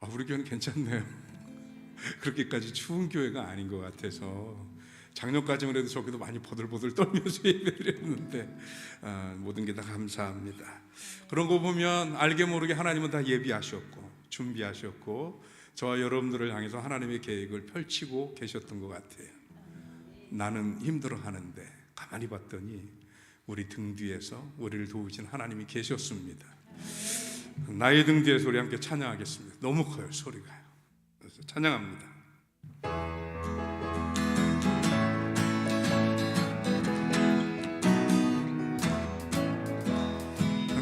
우리 교회는 괜찮네요. 그렇게까지 추운 교회가 아닌 것 같아서 작년까지만 해도 저기도 많이 버들버들 떨면서 예배드렸는데 모든 게 다 감사합니다. 그런 거 보면 알게 모르게 하나님은 다 예비하셨고 준비하셨고 저와 여러분들을 향해서 하나님의 계획을 펼치고 계셨던 것 같아요. 나는 힘들어하는데 가만히 봤더니 우리 등 뒤에서 우리를 도우신 하나님이 계셨습니다. 나의 등 뒤에서 우리 함께 찬양하겠습니다. 너무 커요, 소리가요. 그래서 찬양합니다.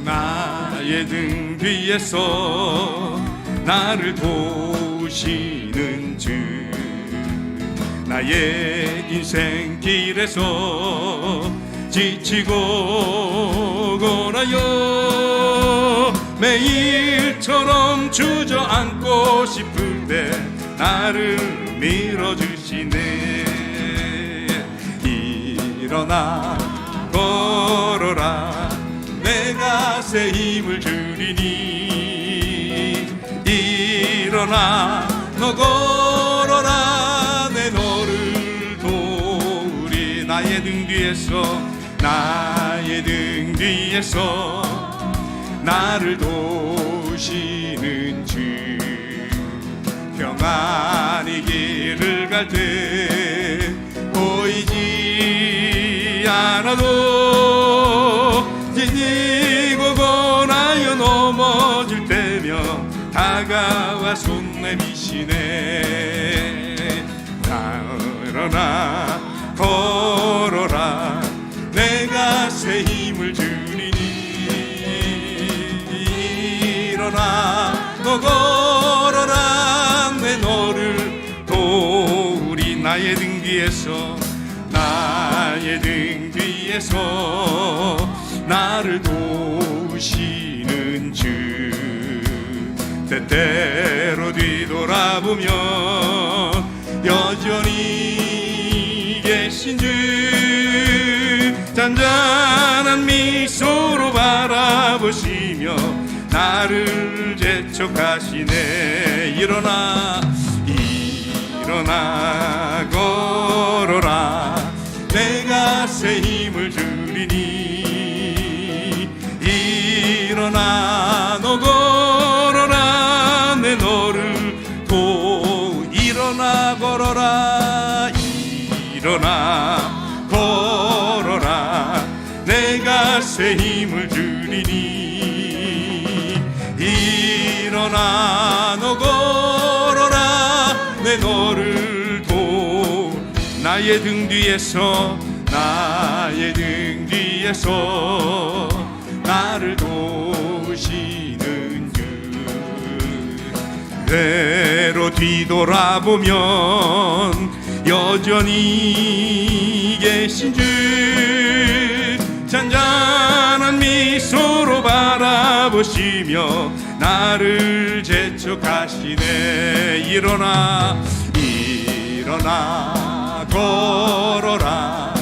나의 등 뒤에서 나를 도우시는 주, 나의 인생길에서 지치고 고나여 매일처럼 주저앉고 싶을 때 나를 밀어주시네. 일어나 걸어라, 내가 새 힘을 주리니. 일어나 너 걸어라, 내 너를 도우리. 나의 등 뒤에서, 나의 등 뒤에서 나를 도우시는 주, 평안히 길을 갈 때 보이지 않아도 지니고 고나여 넘어질 때며 다가와 손 내미시네. 일어나 걸어라, 내가 새 힘을 주리니. 일어나 너 걸어라, 내 너를 도우리. 나의 등 뒤에서, 나의 등 뒤에서 나를 도우시는 주, 때때로 뒤돌아보면 여전히 계신 주, 잔잔한 미소로 바라보시며 나를 재촉하시네. 일어나 일어나 걸어라, 내가 새 힘을 주리니. 일어나 너 걸어라, 내 너를 일어나 걸어라, 일어나 걸어라, 내가 새 힘을 주리니. 일어나 너 걸어라, 내 너를 나의 등 뒤에서, 나의 등 뒤에서 나를 도우시는 주, 그대로 뒤돌아보면 여전히 계신 주, 잔잔한 미소로 바라보시며 나를 재촉하시네. 일어나 일어나 걸어라,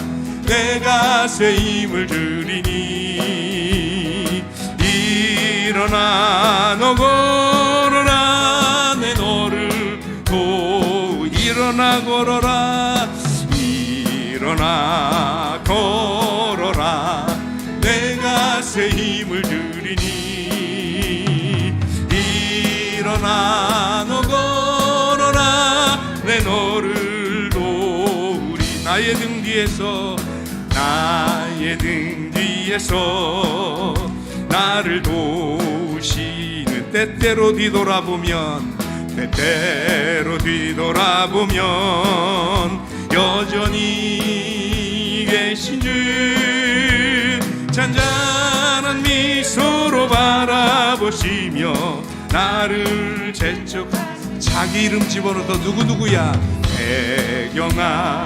내가 새 힘을 주리니. 일어나 너 걸어라, 내 너를 일어나 걸어라, 일어나 걸어라, 내가 새 힘을 주리니. 일어나 너 걸어라, 내 너를 도우리. 나의 등 뒤에서, 나의 등 뒤에서 나를 도우시는, 때때로 뒤돌아보면, 때때로 뒤돌아보면 여전히 계신 주, 잔잔한 미소로 바라보시며 나를 재촉. 자기 이름 집어넣어서 누구누구야. 배경아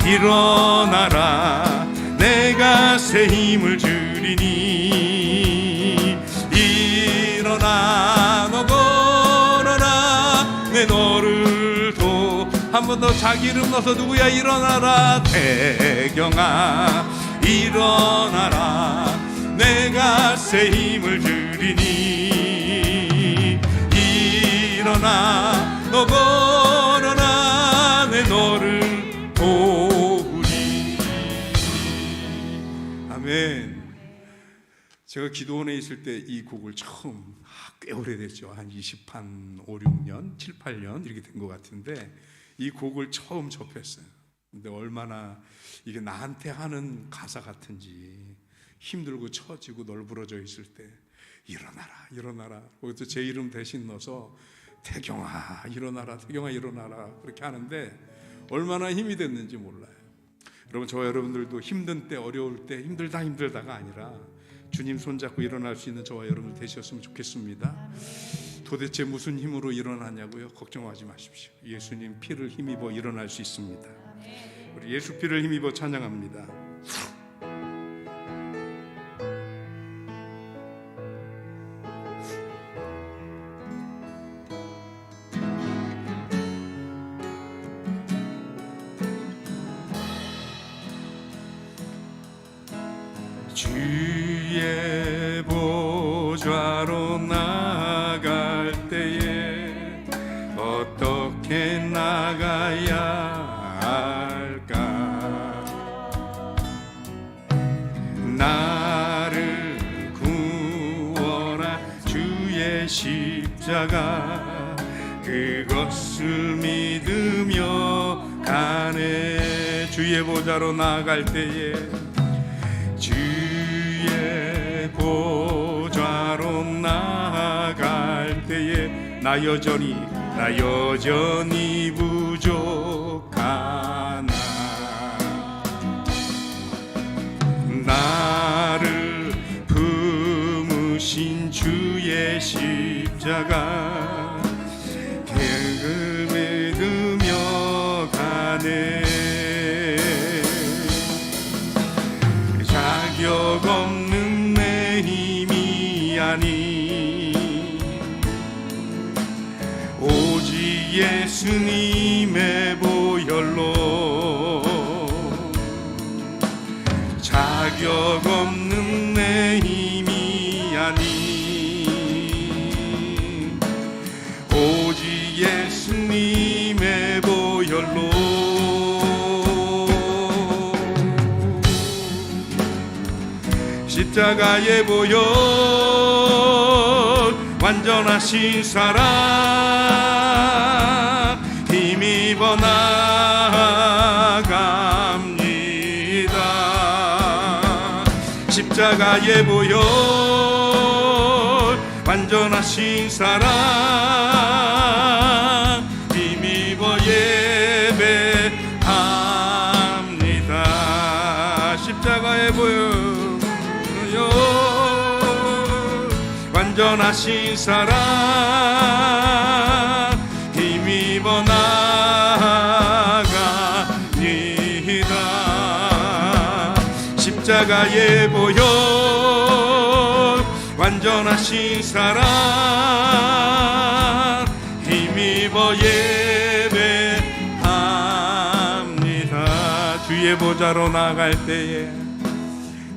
일어나라, 내가 새 힘을 주리니. 일어나 너 걸어라, 내 너를 한 번 더 자기 이름 넣어서 누구야. 일어나라, 배경아 일어나라, 내가 새 힘을 주리니. 일어나 너 걸어라 내 너를 도우리. 아멘. 제가 기도원에 있을 때 이 곡을 처음 꽤 오래됐죠. 한 5, 6년, 7, 8년 이렇게 된 것 같은데 이 곡을 처음 접했어요. 근데 얼마나 이게 나한테 하는 가사 같은지, 힘들고 처지고 널브러져 있을 때 일어나라 일어나라, 거기서 제 이름 대신 넣어서 태경아 일어나라 태경아 일어나라 그렇게 하는데 얼마나 힘이 됐는지 몰라요. 여러분, 저와 여러분들도 힘든 때, 어려울 때 힘들다가 아니라 주님 손잡고 일어날 수 있는 저와 여러분들 되셨으면 좋겠습니다. 도대체 무슨 힘으로 일어나냐고요? 걱정하지 마십시오. 예수님 피를 힘입어 일어날 수 있습니다. 우리 예수 피를 힘입어 찬양합니다. 주의 보좌로 나갈 때에 어떻게 나가야 할까? 나를 구원한 주의 십자가, 그것을 믿으며 가네. 주의 보좌로 나갈 때에, 주의 보좌로 나갈 때에 나 여전히 부족하나. 나를 품으신 주의 십자가, 그를 믿으며 가네. 자격 없는 내 힘이 아니 오직 예수님의 보혈로, 자격 없는 내 힘이 아니 오직 예수님의 보혈로, 십자가의 보혈 완전하신 사랑 힘입어 나갑니다. 십자가의 보혈 완전하신 사랑 힘입어 예배합니다. 십자가의 보혈 완전하신 사랑 힘입어 나갑니다. 십자가의 보혈 완전하신 사랑 힘입어 예배합니다. 주의 보좌로 나갈 때에,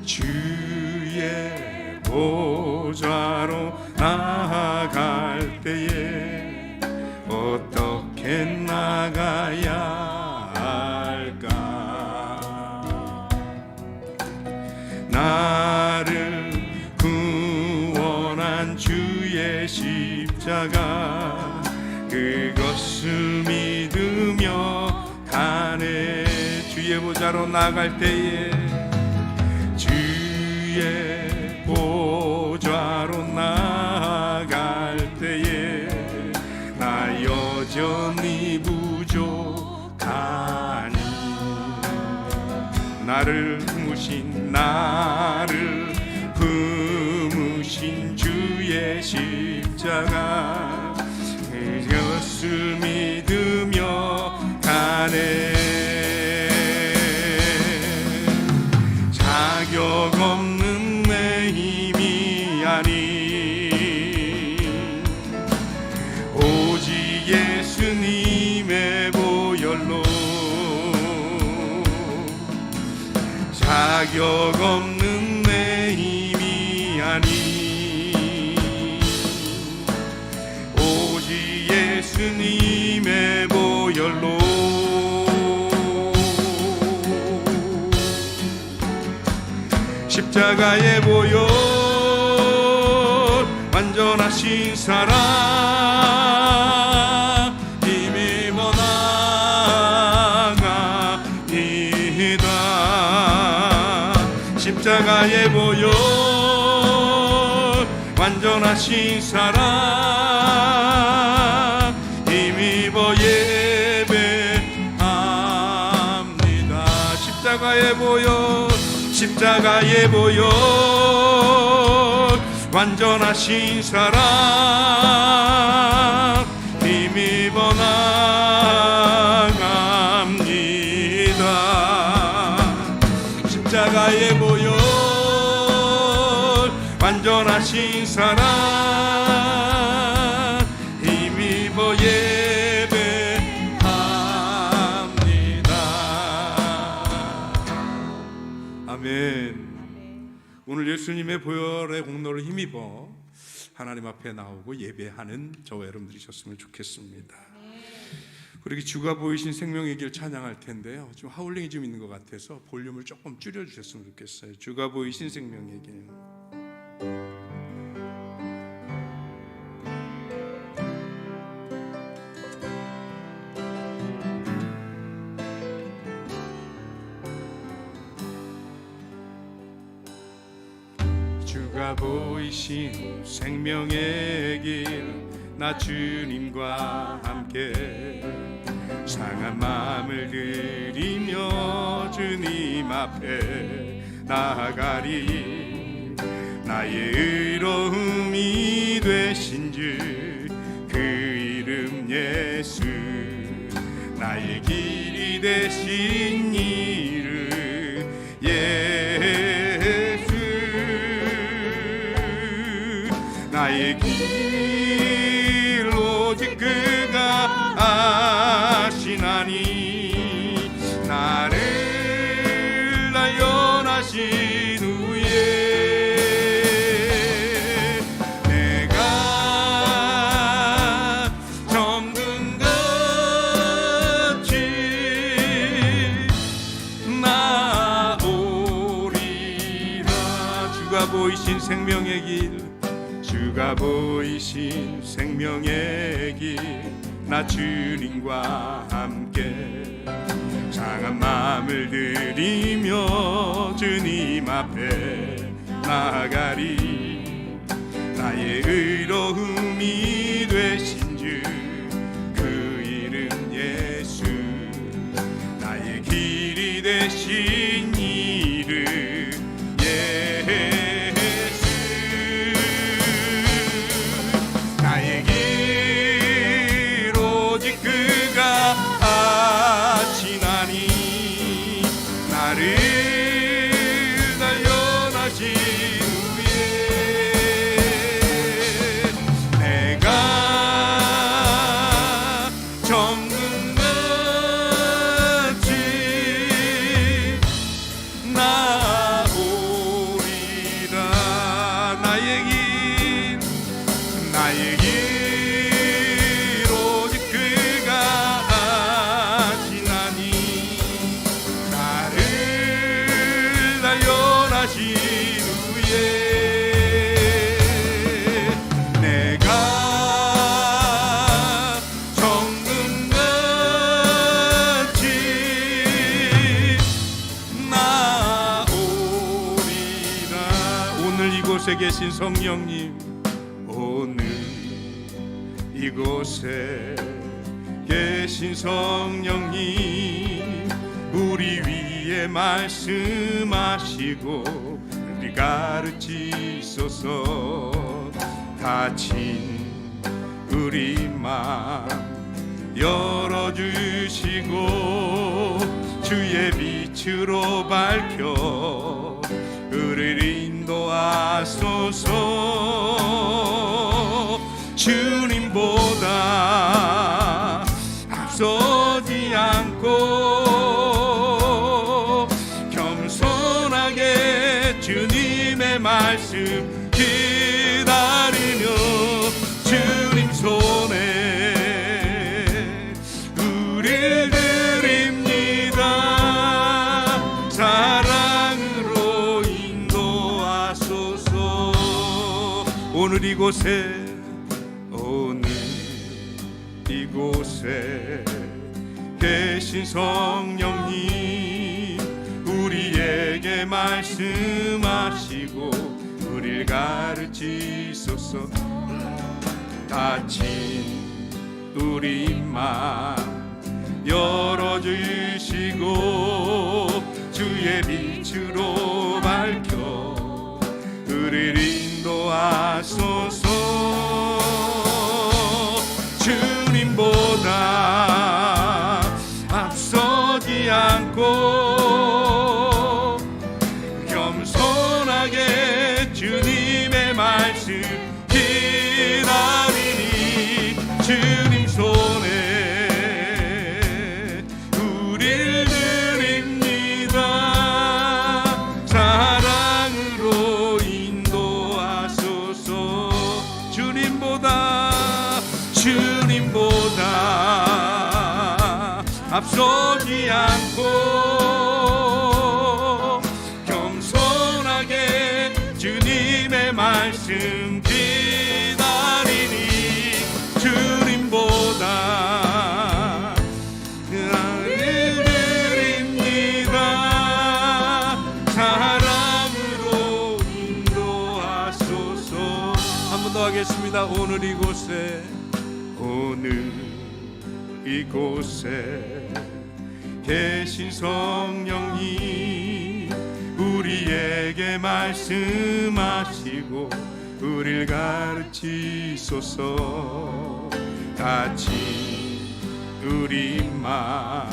주의 보좌로 나갈 때에 어떻게 나가야 할까? 나를 구원한 주의 십자가, 그것을 믿으며 가네. 주의 보좌로 나갈 때에, 주의 보좌로 나갈 때에 나 여전히 부족하니. 나를 품으신 주의 십자가, 그것을 믿으며 가네. 자격 없는 내 힘이 아니 오직 예수님의 보혈로, 자격 없는 내 힘이 아니 오직 예수님의 보혈로 십자가의 보혈 완전하신 사랑 힘입어 나갑니다. 십자가의 보혈 완전하신 사랑 힘입어 예배합니다. 십자가의 보혈 십자가의 보혈 완전하신 사랑 힘입어 나갑니다. 십자가의 보혈 완전하신 사랑 힘입어 예배합니다. 아멘. 오늘 예수님의 보혈의 공로를 힘입어 하나님 앞에 나오고 예배하는 저와 여러분들이셨으면 좋겠습니다. 그렇게 주가 보이신 생명의 길 찬양할 텐데요, 좀 하울링이 좀 있는 것 같아서 볼륨을 조금 줄여주셨으면 좋겠어요. 주가 보이신 생명의 길. 주가 보이신 생명의 길 나 주님과 함께 상한 마음을 들이며 주님 앞에 나아가리. 나의 의로움이 되신 주 그 이름 예수 나의 길이 되신 이름 예수 나의 길 오직 그가 아시나니 나를 나연하신 후에 내가 정금같이 나오리라. 주가 보이신 생명의 길 주가 보이신 생명의 길 나 주님과 함께 상한 마음을 들이며 주님 앞에 나아가리. 나의 의로움이 되신 주 그 이름 예수 나의 길이 되신 이름 예수 나의 길 오직 그가 아시나니 나를 단련하신 후에 내가 정금같이 나오리라. 나의 길 오직 그가 아시나니 나를 단련하신 후에 내가 정금같이 나오리라. 오늘 이곳에 계신 성령님 오늘 이곳에 계신 성령님 우리 위에 말씀하시고 우리 가르치소서. 다친 우리 마음 열어주시고 주의 빛으로 밝혀 우리를 인도하소서. 주님보다 앞서지 않고 겸손하게 주님의 말씀 기다리며 주님 손에 오늘 이곳에 계신 성령님 우리에게 말씀하시고 우리를 가르치소서. 닫힌 우리 맘 열어주시고 주의 빛으로 밝혀 우리를 인도하소서. 주님보다 앞서지 않고 겸손하게 주님의 말씀 기다리니 주님 손에 우릴 드립니다. 사랑으로 인도하소서. 주님보다 앞서지 않고 겸손하게 주님의 말씀 기다리니 주님보다 나를 드립니다. 사랑으로 인도하소서. 한 번 더 하겠습니다. 오늘 이곳에 계신 성령님 우리에게 말씀하시고 우리를 가르치소서. 닫힌 우리 맘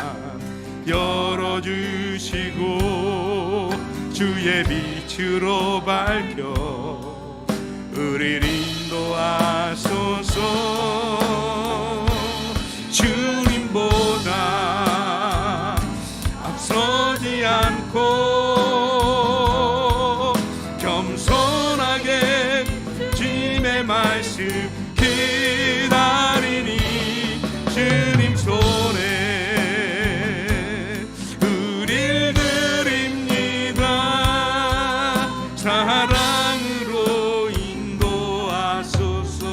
열어주시고 주의 빛으로 밝혀 우리를 인도하소서. 주님보다 앞서지 않고 겸손하게 주님의 말씀 기다리니 주님 손에 우릴 드립니다. 사랑으로 인도하소서.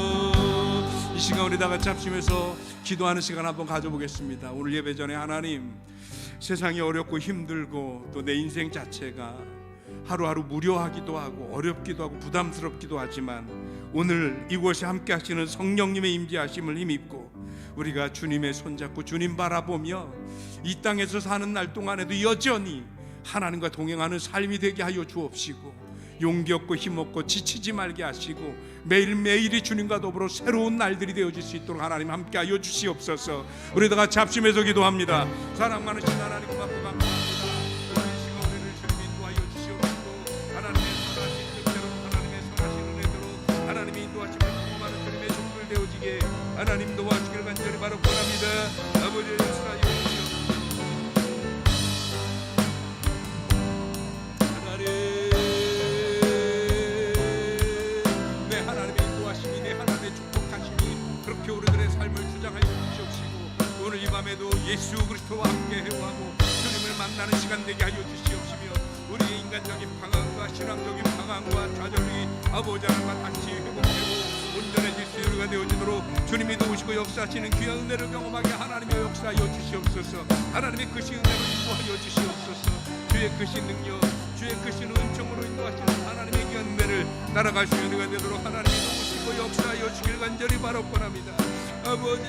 이 시간 우리 다 같이 합심해서 기도하는 시간 한번 가져보겠습니다. 오늘 예배 전에 하나님, 세상이 어렵고 힘들고 또 내 인생 자체가 하루하루 무료하기도 하고 어렵기도 하고 부담스럽기도 하지만 오늘 이곳에 함께 하시는 성령님의 임재하심을 힘입고 우리가 주님의 손잡고 주님 바라보며 이 땅에서 사는 날 동안에도 여전히 하나님과 동행하는 삶이 되게 하여 주옵시고 용기 얻고 힘없고 지치지 말게 하시고 매일매일이 주님과 더불어 새로운 날들이 되어질 수 있도록 하나님 함께 하여 주시옵소서. 우리 다 같이 합심해서 기도합니다. 사랑 많으신 하나님 고맙고 감사합니다. 오늘 이 시간 우리를 주님 인도하여 주시옵시고 하나님의 선하신 뜻대로 하나님의 선하신 은혜대로 하나님이 인도하심을 경험하는 주님의 종들 되어지게 하나님 도와주기를 간절히 바라옵나이다. 아버지의 역사하여 주시옵소서. 이 밤에도 예수 그리스도와 함께 해오하고 주님을 만나는 시간 되게 하여 주시옵시며 우리의 인간적인 방황과 신앙적인 방황과 좌절이 아버지 하나님과 다시 회복되고 온전해질 수 있는 되어지도록 주님이 도우시고 역사하시는 귀한 은혜를 경험하게 하나님의 역사하여 주시옵소서. 하나님의 크신 은혜로 인도하여 주시옵소서. 주의 크신 능력 주의 크신 은총으로 인도하시는 하나님의 귀한 은혜를 따라갈 수 있는 은혜가 되도록 하나님이 도우시고 역사하여 주길 간절히 바라옵나이다. 아버지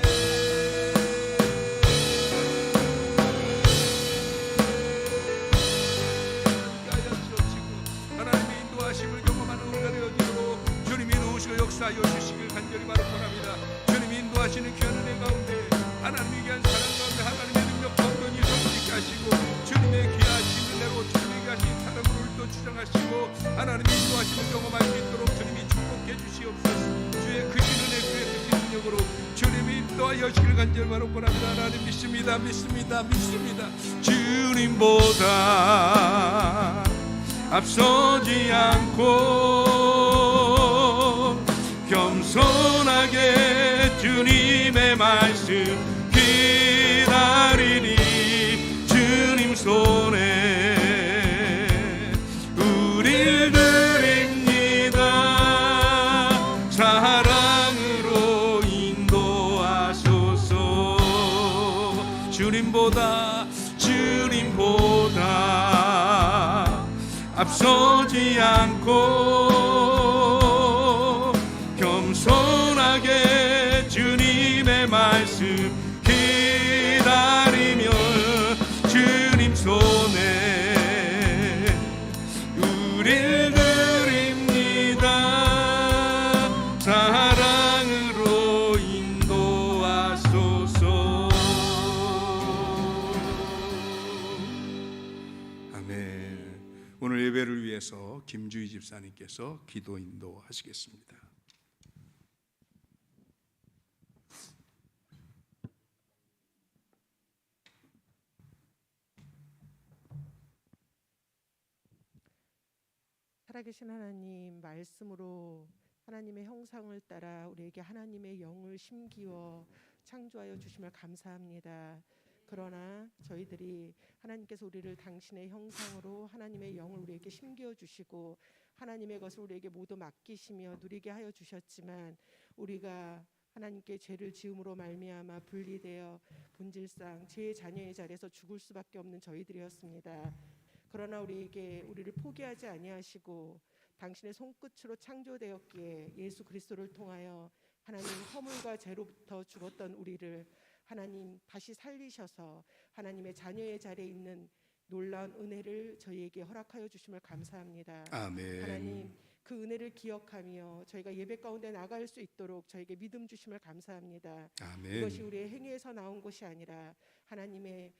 하심을 경험하는 은혜가 되어지도록 주님이 도우시고 역사하여 주시길 간절히 바라옵나이다. 주님이 인도하시는 귀한 은혜 가운데 하나님의 귀한 사랑 가운데 하나님의 능력 가운데 성취케 하시고 주님의 귀하신 은혜로 주님의 귀하신 사랑으로 또 주장하시고 하나님의 인도하심을 경험할 수 있도록 주님이 축복해 주시옵소서. 주의 크신 은혜 주의 크신 능력으로 주님이 인도하여 주시길 간절히 바라옵나이다. 하나님 믿습니다. 주님보다 앞서지 않고 겸손하게 주님의 말씀 기다리니 주님 손에 우릴 드립니다. 주님보다 앞서지 않고 겸손하게 주님의 말씀 기다리며 주님 손에 우릴 드립니다. 사랑으로 인도하소서. 아멘. 오늘 예배를 위해서 김주희 집사님께서 기도 인도하시겠습니다. 살아계신 하나님, 말씀으로 하나님의 형상을 따라 우리에게 하나님의 영을 심기워 창조하여 주심을 감사합니다. 그러나 저희들이 하나님께서 우리를 당신의 형상으로 하나님의 영을 우리에게 심기워 주시고 하나님의 것을 우리에게 모두 맡기시며 누리게 하여 주셨지만 우리가 하나님께 죄를 지음으로 말미암아 분리되어 본질상 죄의 자녀의 자리에서 죽을 수밖에 없는 저희들이었습니다. 그러나 우리를 포기하지 아니하시고 당신의 손끝으로 창조되었기에 예수 그리스도를 통하여 하나님 허물과 죄로부터 죽었던 우리를 하나님 다시 살리셔서 하나님의 자녀의 자리에 있는 놀라운 은혜를 저희에게 허락하여 주심을 감사합니다. 아멘. 하나님 그 은혜를 기억하며 저희가 예배 가운데 나갈 수 있도록 저에게 믿음 주심을 감사합니다. 아멘. 이것이 우리의 행위에서 나온 것이 아니라 하나님의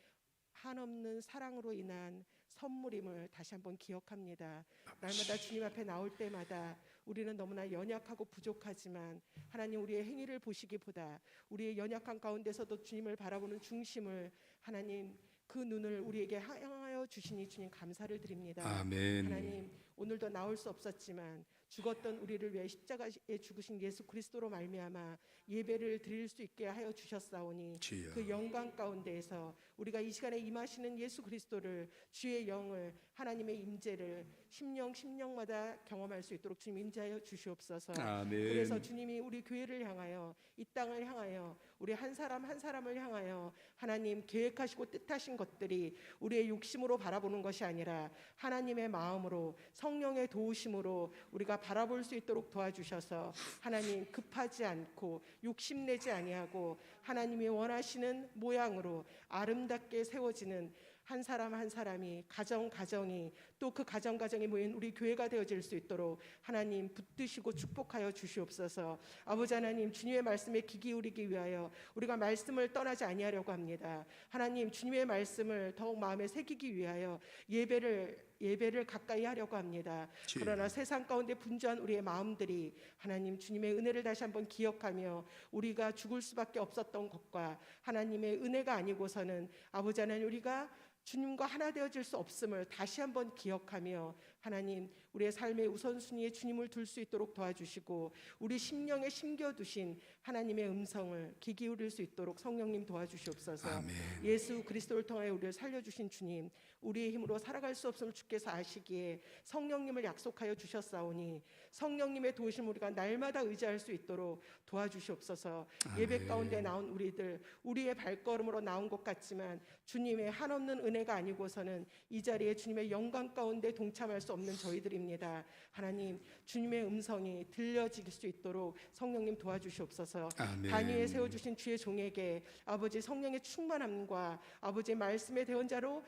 한없는 사랑으로 인한 선물임을 다시 한번 기억합니다. 날마다 주님 앞에 나올 때마다 우리는 너무나 연약하고 부족하지만 하나님 우리의 행위를 보시기보다 우리의 연약한 가운데서도 주님을 바라보는 중심을 하나님 그 눈을 우리에게 향하여 주시니 주님 감사를 드립니다. 아멘. 하나님 오늘도 나올 수 없었지만 죽었던 우리를 위해 십자가에 죽으신 예수 그리스도로 말미암아 예배를 드릴 수 있게 하여 주셨사오니 주여. 그 영광 가운데에서 우리가 이 시간에 임하시는 예수 그리스도를 주의 영을 하나님의 임재를 심령마다 경험할 수 있도록 주님 임재하여 주시옵소서. 아멘. 그래서 주님이 우리 교회를 향하여 이 땅을 향하여 우리 한 사람 한 사람을 향하여 하나님 계획하시고 뜻하신 것들이 우리의 욕심으로 바라보는 것이 아니라 하나님의 마음으로 성령의 도우심으로 우리가 바라볼 수 있도록 도와주셔서 하나님 급하지 않고 욕심내지 아니하고 하나님이 원하시는 모양으로 아름답게 세워지는 한 사람 한 사람이 가정이 또 그 가정이 모인 우리 교회가 되어질 수 있도록 하나님 붙드시고 축복하여 주시옵소서. 아버지 하나님 주님의 말씀에 귀 기울이기 위하여 우리가 말씀을 떠나지 아니하려고 합니다. 하나님 주님의 말씀을 더욱 마음에 새기기 위하여 예배를 가까이 하려고 합니다. 그러나 세상 가운데 분주한 우리의 마음들이 하나님 주님의 은혜를 다시 한번 기억하며 우리가 죽을 수밖에 없었던 것과 하나님의 은혜가 아니고서는 아버지 하나님 우리가 주님과 하나 되어질 수 없음을 다시 한번 기억하며 하나님 우리의 삶의 우선순위에 주님을 둘 수 있도록 도와주시고 우리 심령에 심겨두신 하나님의 음성을 귀 기울일 수 있도록 성령님 도와주시옵소서. 아멘. 예수 그리스도를 통하여 우리를 살려주신 주님, 우리의 힘으로 살아갈 수 없음을 주께서 아시기에 성령님을 약속하여 주셨사오니 성령님의 도우심을 우리가 날마다 의지할 수 있도록 도와주시옵소서. 아멘. 예배 가운데 나온 우리의 발걸음으로 나온 것 같지만 주님의 한없는 은혜가 아니고서는 이 자리에 주님의 영광 가운데 동참할 수 없는 저희들입니다. 하나님 주님의 음성이 들려질 수 있도록 성령님 도와주시옵소서. 아멘. 단위에 세워주신 주의 종에게 아버지 성령의 충만함과 아버지의 말씀의 대언자로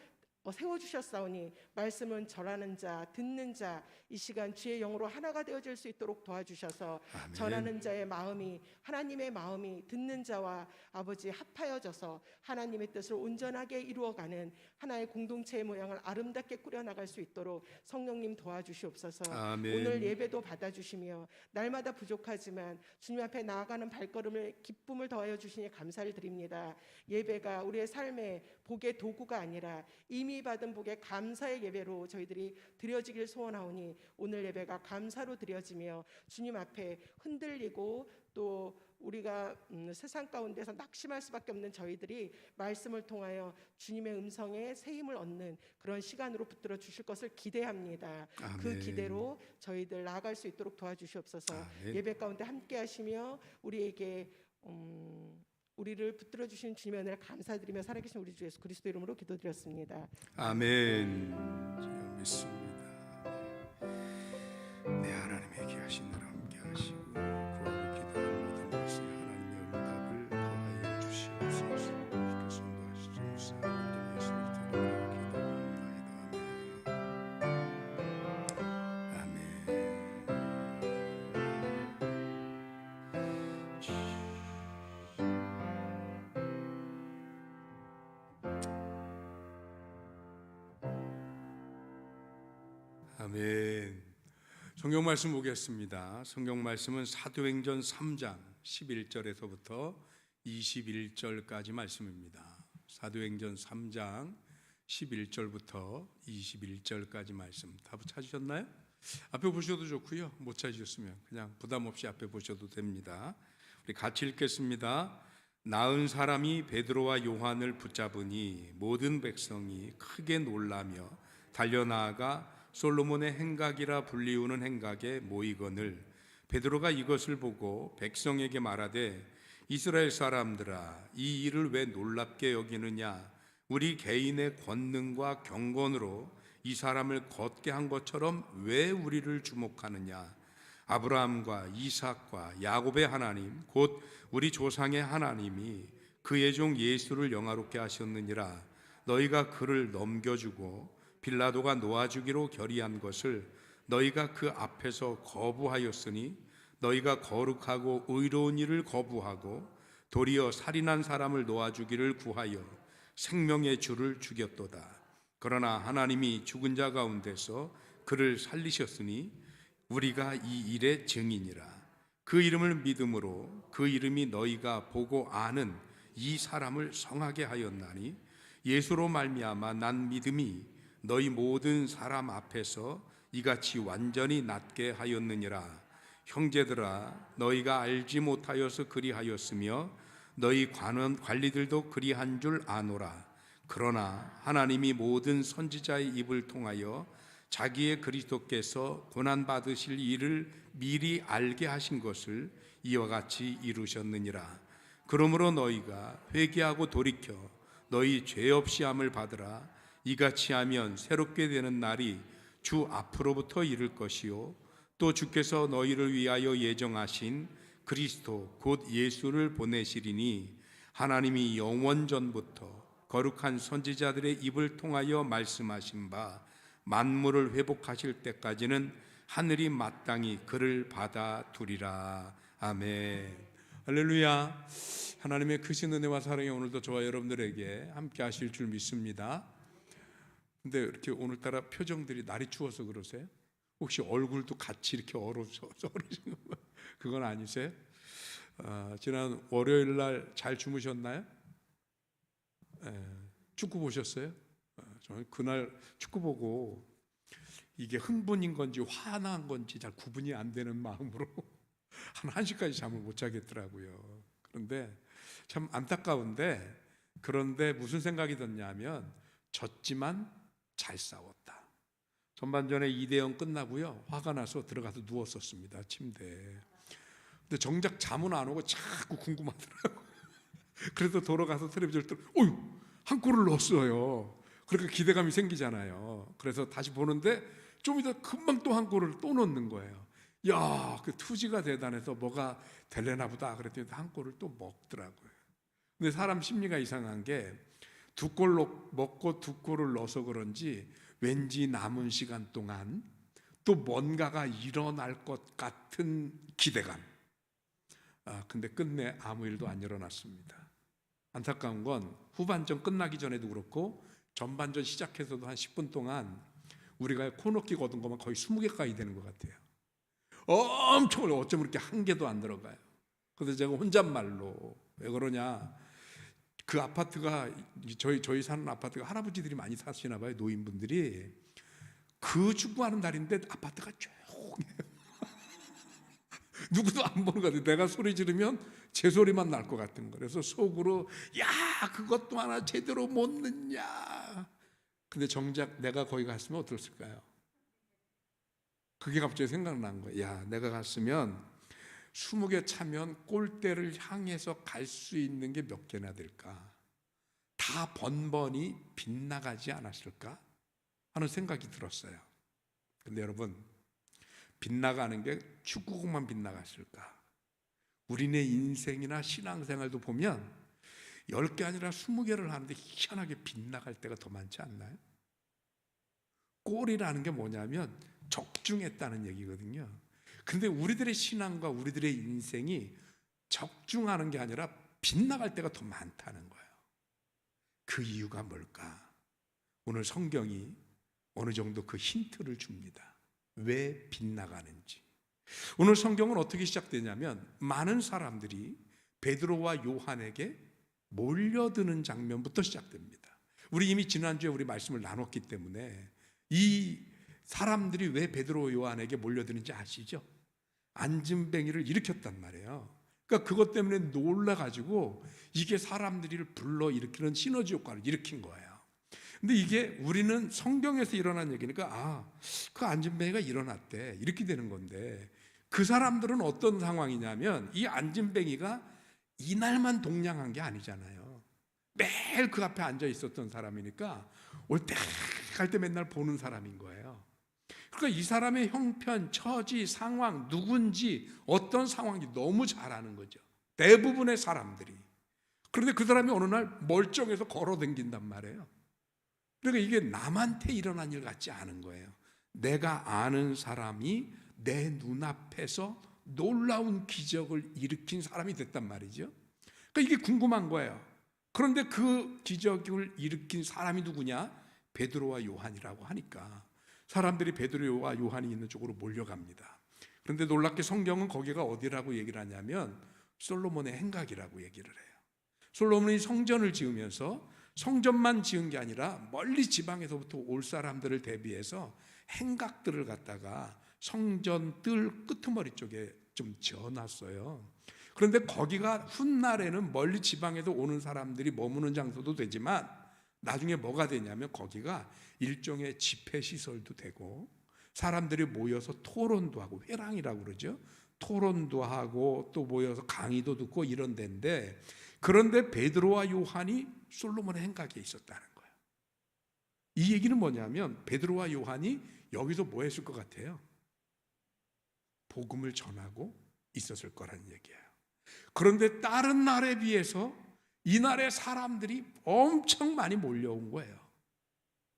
세워주셨사오니 말씀은 전하는 자 듣는 자 이 시간 주의 영으로 하나가 되어질 수 있도록 도와주셔서 아멘. 전하는 자의 마음이 하나님의 마음이 듣는 자와 아버지 합하여져서 하나님의 뜻을 온전하게 이루어가는 하나의 공동체의 모양을 아름답게 꾸려나갈 수 있도록 성령님 도와주시옵소서. 아멘. 오늘 예배도 받아주시며 날마다 부족하지만 주님 앞에 나아가는 발걸음을 기쁨을 더하여 주시니 감사를 드립니다. 예배가 우리의 삶의 복의 도구가 아니라 이미 받은 복의 감사의 예배로 저희들이 드려지길 소원하오니 오늘 예배가 감사로 드려지며 주님 앞에 흔들리고 또 우리가 세상 가운데서 낙심할 수밖에 없는 저희들이 말씀을 통하여 주님의 음성에 새 힘을 얻는 그런 시간으로 붙들어 주실 것을 기대합니다. 아멘. 그 기대로 저희들 나아갈 수 있도록 도와주시옵소서. 아멘. 예배 가운데 함께 하시며 우리에게 우리를 붙들어 주신 주님의 은혜를 감사드리며 살아계신 우리 주 예수 그리스도 이름으로 기도드렸습니다. 아멘. 주여 믿습니다. 네, 하나님의 귀하신 나라 함께 하시고 구하고 기도하는 모든 것에 하나님의 응답을 더하여 주시옵소서. 주께 선도하시옵소서. 우리 예수님 이름으로 기도합니다. 아멘. 아멘. 성경 말씀 보겠습니다. 성경 말씀은 사도행전 3장 11절에서부터 21절까지 말씀입니다. 사도행전 3장 11절부터 21절까지 말씀 다 찾으셨나요? 앞에 보셔도 좋고요. 못 찾으셨으면 그냥 부담 없이 앞에 보셔도 됩니다. 우리 같이 읽겠습니다. 나은 사람이 베드로와 요한을 붙잡으니 모든 백성이 크게 놀라며 달려나아가 솔로몬의 행각이라 불리우는 행각에 모이거늘 베드로가 이것을 보고 백성에게 말하되 이스라엘 사람들아 이 일을 왜 놀랍게 여기느냐 우리 개인의 권능과 경건으로 이 사람을 걷게 한 것처럼 왜 우리를 주목하느냐 아브라함과 이삭과 야곱의 하나님 곧 우리 조상의 하나님이 그의 종 예수를 영화롭게 하셨느니라 너희가 그를 넘겨주고 빌라도가 놓아주기로 결의한 것을 너희가 그 앞에서 거부하였으니 너희가 거룩하고 의로운 일을 거부하고 도리어 살인한 사람을 놓아주기를 구하여 생명의 주를 죽였도다. 그러나 하나님이 죽은 자 가운데서 그를 살리셨으니 우리가 이 일의 증인이라. 그 이름을 믿음으로 그 이름이 너희가 보고 아는 이 사람을 성하게 하였나니 예수로 말미암아 난 믿음이 너희 모든 사람 앞에서 이같이 완전히 낫게 하였느니라. 형제들아 너희가 알지 못하여서 그리하였으며 너희 관리들도 그리한 줄 아노라. 그러나 하나님이 모든 선지자의 입을 통하여 자기의 그리스도께서 고난받으실 일을 미리 알게 하신 것을 이와 같이 이루셨느니라. 그러므로 너희가 회개하고 돌이켜 너희 죄 없이 함을 받으라. 이같이 하면 새롭게 되는 날이 주 앞으로부터 이를 것이요 또 주께서 너희를 위하여 예정하신 그리스도 곧 예수를 보내시리니 하나님이 영원 전부터 거룩한 선지자들의 입을 통하여 말씀하신 바 만물을 회복하실 때까지는 하늘이 마땅히 그를 받아두리라. 아멘. 할렐루야. 하나님의 크신 은혜와 사랑이 오늘도 저와 여러분들에게 함께 하실 줄 믿습니다. 근데 이렇게 오늘따라 표정들이 날이 추워서 그러세요? 혹시 얼굴도 같이 이렇게 얼어서 그러신 거 그건 아니세요? 지난 월요일 날 잘 주무셨나요? 축구 보셨어요? 저는 그날 축구 보고 이게 흥분인 건지 화난 건지 잘 구분이 안 되는 마음으로 한 1시까지 잠을 못 자겠더라고요. 그런데 참 안타까운데 그런데 무슨 생각이 든냐면 졌지만 잘 싸웠다. 전반전에 2대0 끝나고요. 화가 나서 들어가서 누웠었습니다. 침대에. 근데 정작 잠은 안 오고 자꾸 궁금하더라고요. 그래서 돌아가서 텔레비전을 어휴 한 골을 넣었어요. 그러니까 기대감이 생기잖아요. 그래서 다시 보는데 좀 이따 금방 또 한 골을 또 넣는 거예요. 야, 그 투지가 대단해서 뭐가 될래나 보다 그랬더니 한 골을 또 먹더라고요. 근데 사람 심리가 이상한 게 두 골 먹고 두 골을 넣어서 그런지 왠지 남은 시간 동안 또 뭔가가 일어날 것 같은 기대감. 근데 끝내 아무 일도 안 일어났습니다. 안타까운 건 후반전 끝나기 전에도 그렇고 전반전 시작해서도 한 10분 동안 우리가 코너킥 얻은 것만 거의 20개까지 되는 것 같아요. 엄청 어쩌면 이렇게 한 개도 안 들어가요. 그래서 제가 혼잣말로 왜 그러냐, 그 아파트가 저희 사는 아파트가 할아버지들이 많이 사시나 봐요. 노인분들이. 그 축구하는 날인데 아파트가 조용해요. 누구도 안 보는 것 같아요. 내가 소리 지르면 제 소리만 날 것 같은 거. 그래서 속으로 야 그것도 하나 제대로 못 넣냐. 근데 정작 내가 거기 갔으면 어땠을까요? 그게 갑자기 생각난 거예요. 야 내가 갔으면 20개 차면 골대를 향해서 갈 수 있는 게 몇 개나 될까? 다 번번이 빗나가지 않았을까? 하는 생각이 들었어요. 근데 여러분, 빗나가는 게 축구공만 빗나갔을까? 우리네 인생이나 신앙생활도 보면 10개 아니라 20개를 하는데 희한하게 빗나갈 때가 더 많지 않나요? 골이라는 게 뭐냐면 적중했다는 얘기거든요. 근데 우리들의 신앙과 우리들의 인생이 적중하는 게 아니라 빗나갈 때가 더 많다는 거예요. 그 이유가 뭘까? 오늘 성경이 어느 정도 그 힌트를 줍니다. 왜 빗나가는지. 오늘 성경은 어떻게 시작되냐면 많은 사람들이 베드로와 요한에게 몰려드는 장면부터 시작됩니다. 우리 이미 지난주에 우리 말씀을 나눴기 때문에 이 사람들이 왜 베드로 요한에게 몰려드는지 아시죠? 안진뱅이를 일으켰단 말이에요. 그러니까 그것 때문에 놀라가지고 이게 사람들을 불러일으키는 시너지 효과를 일으킨 거예요. 근데 이게 우리는 성경에서 일어난 얘기니까 그 안진뱅이가 일어났대 이렇게 되는 건데, 그 사람들은 어떤 상황이냐면 이 안진뱅이가 이날만 동냥한 게 아니잖아요. 매일 그 앞에 앉아 있었던 사람이니까 올 때 갈 때 맨날 보는 사람인 거예요. 그러니까 이 사람의 형편, 처지, 상황, 누군지 어떤 상황인지 너무 잘 아는 거죠. 대부분의 사람들이. 그런데 그 사람이 어느 날 멀쩡해서 걸어 댕긴단 말이에요. 그러니까 이게 남한테 일어난 일 같지 않은 거예요. 내가 아는 사람이 내 눈앞에서 놀라운 기적을 일으킨 사람이 됐단 말이죠. 그러니까 이게 궁금한 거예요. 그런데 그 기적을 일으킨 사람이 누구냐? 베드로와 요한이라고 하니까 사람들이 베드로와 요한이 있는 쪽으로 몰려갑니다. 그런데 놀랍게 성경은 거기가 어디라고 얘기를 하냐면 솔로몬의 행각이라고 얘기를 해요. 솔로몬이 성전을 지으면서 성전만 지은 게 아니라 멀리 지방에서부터 올 사람들을 대비해서 행각들을 갖다가 성전 뜰 끄트머리 쪽에 좀 지어놨어요. 그런데 거기가 훗날에는 멀리 지방에서 오는 사람들이 머무는 장소도 되지만 나중에 뭐가 되냐면 거기가 일종의 집회 시설도 되고 사람들이 모여서 토론도 하고, 회랑이라고 그러죠. 토론도 하고 또 모여서 강의도 듣고 이런 데인데, 그런데 베드로와 요한이 솔로몬의 행각에 있었다는 거예요. 이 얘기는 뭐냐면 베드로와 요한이 여기서 뭐 했을 것 같아요? 복음을 전하고 있었을 거라는 얘기예요. 그런데 다른 날에 비해서 이날의 사람들이 엄청 많이 몰려온 거예요.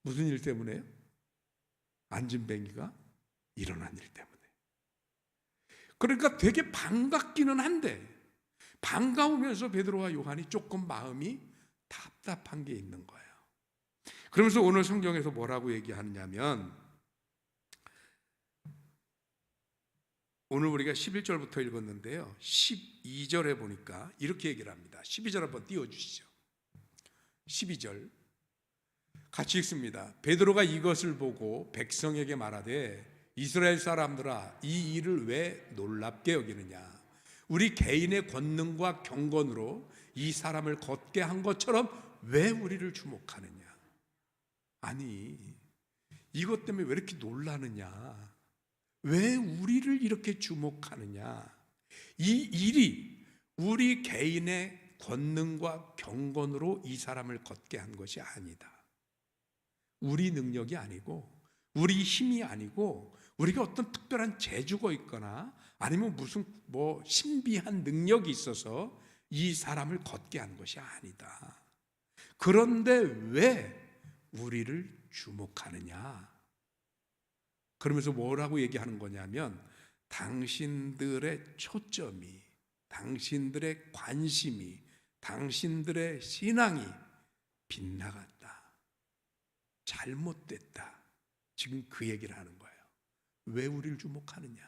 무슨 일 때문에요? 안진뱅이가 일어난 일 때문에. 그러니까 되게 반갑기는 한데 반가우면서 베드로와 요한이 조금 마음이 답답한 게 있는 거예요. 그러면서 오늘 성경에서 뭐라고 얘기하느냐면, 오늘 우리가 11절부터 읽었는데요, 12절에 보니까 이렇게 얘기를 합니다. 12절 한번 띄워주시죠. 12절 같이 읽습니다. 베드로가 이것을 보고 백성에게 말하되 이스라엘 사람들아, 이 일을 왜 놀랍게 여기느냐? 우리 개인의 권능과 경건으로 이 사람을 걷게 한 것처럼 왜 우리를 주목하느냐? 아니, 이것 때문에 왜 이렇게 놀라느냐? 왜 우리를 이렇게 주목하느냐? 이 일이 우리 개인의 권능과 경건으로 이 사람을 걷게 한 것이 아니다. 우리 능력이 아니고 우리 힘이 아니고 우리가 어떤 특별한 재주가 있거나 아니면 무슨 신비한 능력이 있어서 이 사람을 걷게 한 것이 아니다. 그런데 왜 우리를 주목하느냐? 그러면서 뭐라고 얘기하는 거냐면 당신들의 초점이, 당신들의 관심이, 당신들의 신앙이 빗나갔다, 잘못됐다. 지금 그 얘기를 하는 거예요. 왜 우리를 주목하느냐?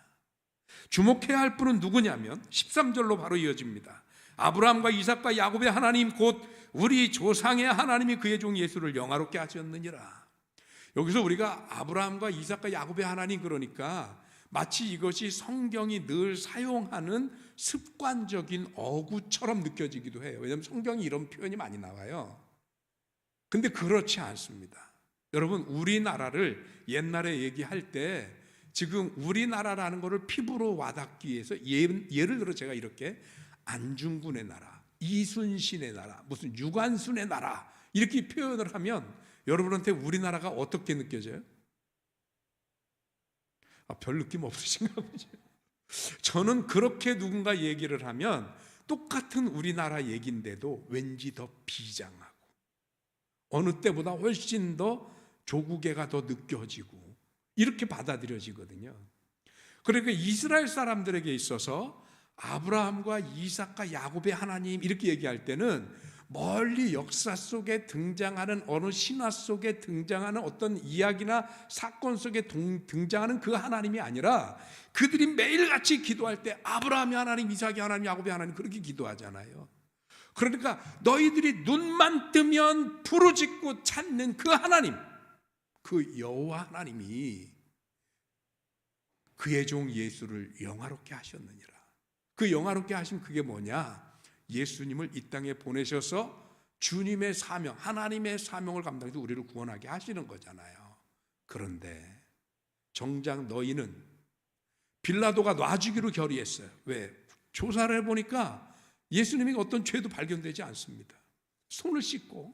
주목해야 할 분은 누구냐면 13절로 바로 이어집니다. 아브라함과 이삭과 야곱의 하나님 곧 우리 조상의 하나님이 그의 종 예수를 영화롭게 하셨느니라. 여기서 우리가 아브라함과 이삭과 야곱의 하나님, 그러니까 마치 이것이 성경이 늘 사용하는 습관적인 어구처럼 느껴지기도 해요. 왜냐하면 성경이 이런 표현이 많이 나와요. 근데 그렇지 않습니다. 여러분, 우리나라를 옛날에 얘기할 때 지금 우리나라라는 것을 피부로 와닿기 위해서 예를 들어 제가 이렇게 안중근의 나라, 이순신의 나라, 무슨 유관순의 나라 이렇게 표현을 하면 여러분한테 우리나라가 어떻게 느껴져요? 별 느낌 없으신가 보죠. 저는 그렇게 누군가 얘기를 하면 똑같은 우리나라 얘기인데도 왠지 더 비장하고 어느 때보다 훨씬 더 조국애가 더 느껴지고 이렇게 받아들여지거든요. 그러니까 이스라엘 사람들에게 있어서 아브라함과 이삭과 야곱의 하나님 이렇게 얘기할 때는 멀리 역사 속에 등장하는 어느 신화 속에 등장하는 어떤 이야기나 사건 속에 등장하는 그 하나님이 아니라 그들이 매일같이 기도할 때 아브라함의 하나님, 이삭의 하나님, 야곱의 하나님 그렇게 기도하잖아요. 그러니까 너희들이 눈만 뜨면 부르짖고 찾는 그 하나님, 그 여호와 하나님이 그의 종 예수를 영화롭게 하셨느니라. 그 영화롭게 하신 그게 뭐냐? 예수님을 이 땅에 보내셔서 주님의 사명, 하나님의 사명을 감당해서 우리를 구원하게 하시는 거잖아요. 그런데 정작 너희는 빌라도가 놔주기로 결의했어요. 왜? 조사를 해보니까 예수님이 어떤 죄도 발견되지 않습니다. 손을 씻고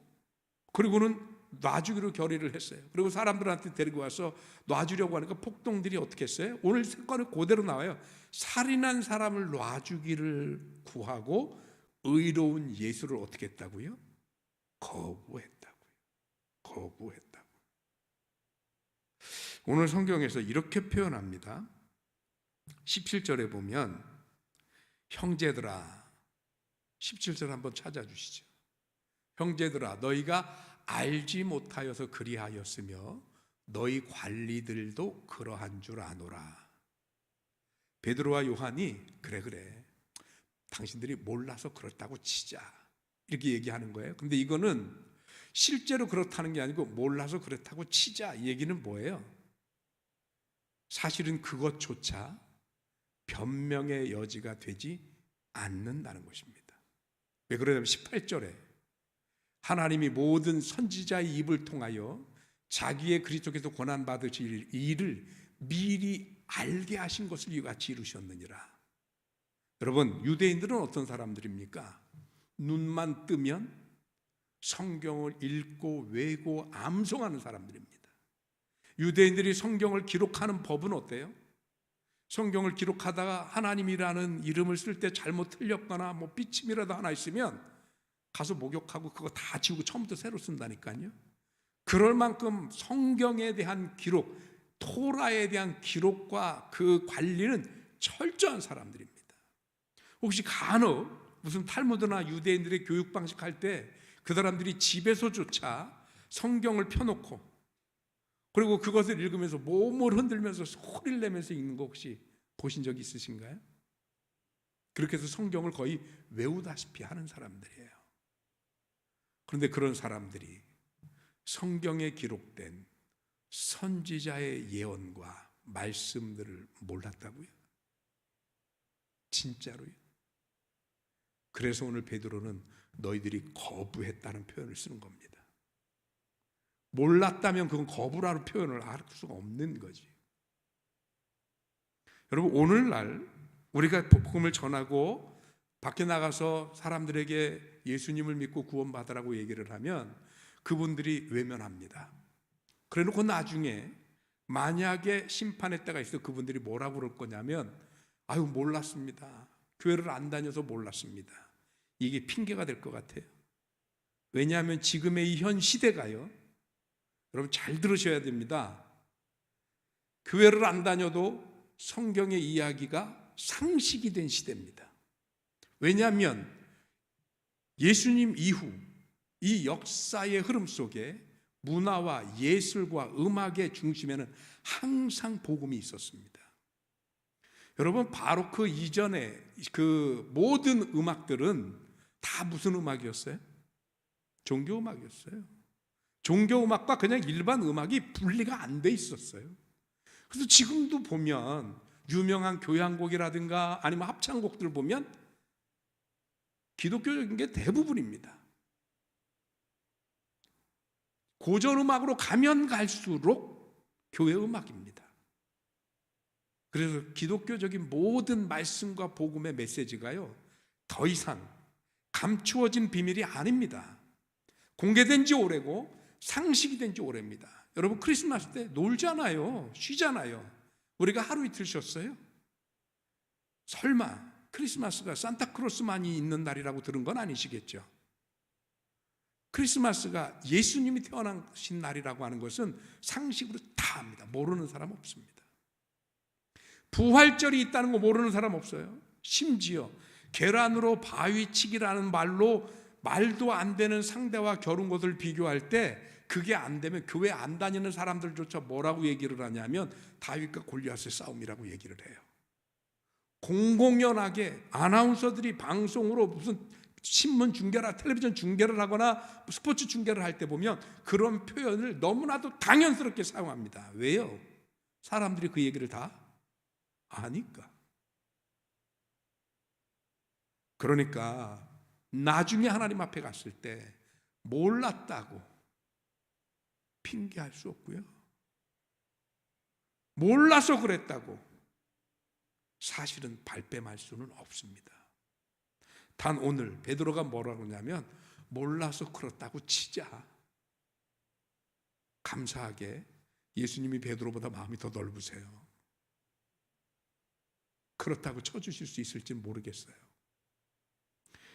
그리고는 놔주기로 결의를 했어요. 그리고 사람들한테 데리고 와서 놔주려고 하니까 폭동들이 어떻게 했어요? 오늘 사건은 그대로 나와요. 살인한 사람을 놔주기를 구하고 의로운 예수를 어떻게 했다고요? 거부했다고요. 거부했다고. 오늘 성경에서 이렇게 표현합니다. 17절에 보면 형제들아, 17절 한번 찾아주시죠. 형제들아, 너희가 알지 못하여서 그리하였으며 너희 관리들도 그러한 줄 아노라. 베드로와 요한이 그래 당신들이 몰라서 그렇다고 치자 이렇게 얘기하는 거예요. 근데 이거는 실제로 그렇다는 게 아니고 몰라서 그렇다고 치자 이 얘기는 뭐예요? 사실은 그것조차 변명의 여지가 되지 않는다는 것입니다. 왜 그러냐면 18절에 하나님이 모든 선지자의 입을 통하여 자기의 그리스도께서 고난받으실 일을 미리 알게 하신 것을 이같이 이루셨느니라. 여러분, 유대인들은 어떤 사람들입니까? 눈만 뜨면 성경을 읽고 외고 암송하는 사람들입니다. 유대인들이 성경을 기록하는 법은 어때요? 성경을 기록하다가 하나님이라는 이름을 쓸 때 잘못 틀렸거나 뭐 삐침이라도 하나 있으면 가서 목욕하고 그거 다 지우고 처음부터 새로 쓴다니까요. 그럴 만큼 성경에 대한 기록, 토라에 대한 기록과 그 관리는 철저한 사람들입니다. 혹시 간혹 무슨 탈무드나 유대인들의 교육 방식 할 때 그 사람들이 집에서조차 성경을 펴놓고 그리고 그것을 읽으면서 몸을 흔들면서 소리를 내면서 읽는 거 혹시 보신 적 있으신가요? 그렇게 해서 성경을 거의 외우다시피 하는 사람들이에요. 그런데 그런 사람들이 성경에 기록된 선지자의 예언과 말씀들을 몰랐다고요? 진짜로요? 그래서 오늘 베드로는 너희들이 거부했다는 표현을 쓰는 겁니다. 몰랐다면 그건 거부라는 표현을 할 수가 없는 거지. 여러분, 오늘날 우리가 복음을 전하고 밖에 나가서 사람들에게 예수님을 믿고 구원받으라고 얘기를 하면 그분들이 외면합니다. 그래놓고 나중에 만약에 심판의 때가 있어 그분들이 뭐라고 그럴 거냐면 아유 몰랐습니다. 교회를 안 다녀서 몰랐습니다. 이게 핑계가 될 것 같아요. 왜냐하면 지금의 이 현 시대가요, 여러분 잘 들으셔야 됩니다. 교회를 안 다녀도 성경의 이야기가 상식이 된 시대입니다. 왜냐하면 예수님 이후 이 역사의 흐름 속에 문화와 예술과 음악의 중심에는 항상 복음이 있었습니다. 여러분, 바로 그 이전에 그 모든 음악들은 다 무슨 음악이었어요? 종교 음악이었어요. 종교 음악과 그냥 일반 음악이 분리가 안 돼 있었어요. 그래서 지금도 보면 유명한 교향곡이라든가 아니면 합창곡들 보면 기독교적인 게 대부분입니다. 고전 음악으로 가면 갈수록 교회 음악입니다. 그래서 기독교적인 모든 말씀과 복음의 메시지가요, 더 이상 감추어진 비밀이 아닙니다. 공개된 지 오래고 상식이 된 지 오래입니다. 여러분, 크리스마스 때 놀잖아요. 쉬잖아요. 우리가 하루 이틀 쉬었어요? 설마 크리스마스가 산타크로스만이 있는 날이라고 들은 건 아니시겠죠? 크리스마스가 예수님이 태어나신 날이라고 하는 것은 상식으로 다 압니다. 모르는 사람 없습니다. 부활절이 있다는 거 모르는 사람 없어요. 심지어 계란으로 바위치기라는 말도 안 되는 상대와 겨룬 것을 비교할 때 그게 안 되면 교회 안 다니는 사람들조차 뭐라고 얘기를 하냐면 다윗과 골리앗의 싸움이라고 얘기를 해요. 공공연하게 아나운서들이 방송으로 무슨 신문 중계를, 텔레비전 중계를 하거나 스포츠 중계를 할 때 보면 그런 표현을 너무나도 당연스럽게 사용합니다. 왜요? 사람들이 그 얘기를 다 아니까. 그러니까 나중에 하나님 앞에 갔을 때 몰랐다고 핑계할 수 없고요, 몰라서 그랬다고 사실은 발뺌할 수는 없습니다. 단 오늘 베드로가 뭐라고 하냐면 몰라서 그렇다고 치자. 감사하게 예수님이 베드로보다 마음이 더 넓으세요. 그렇다고 쳐주실 수 있을지 모르겠어요.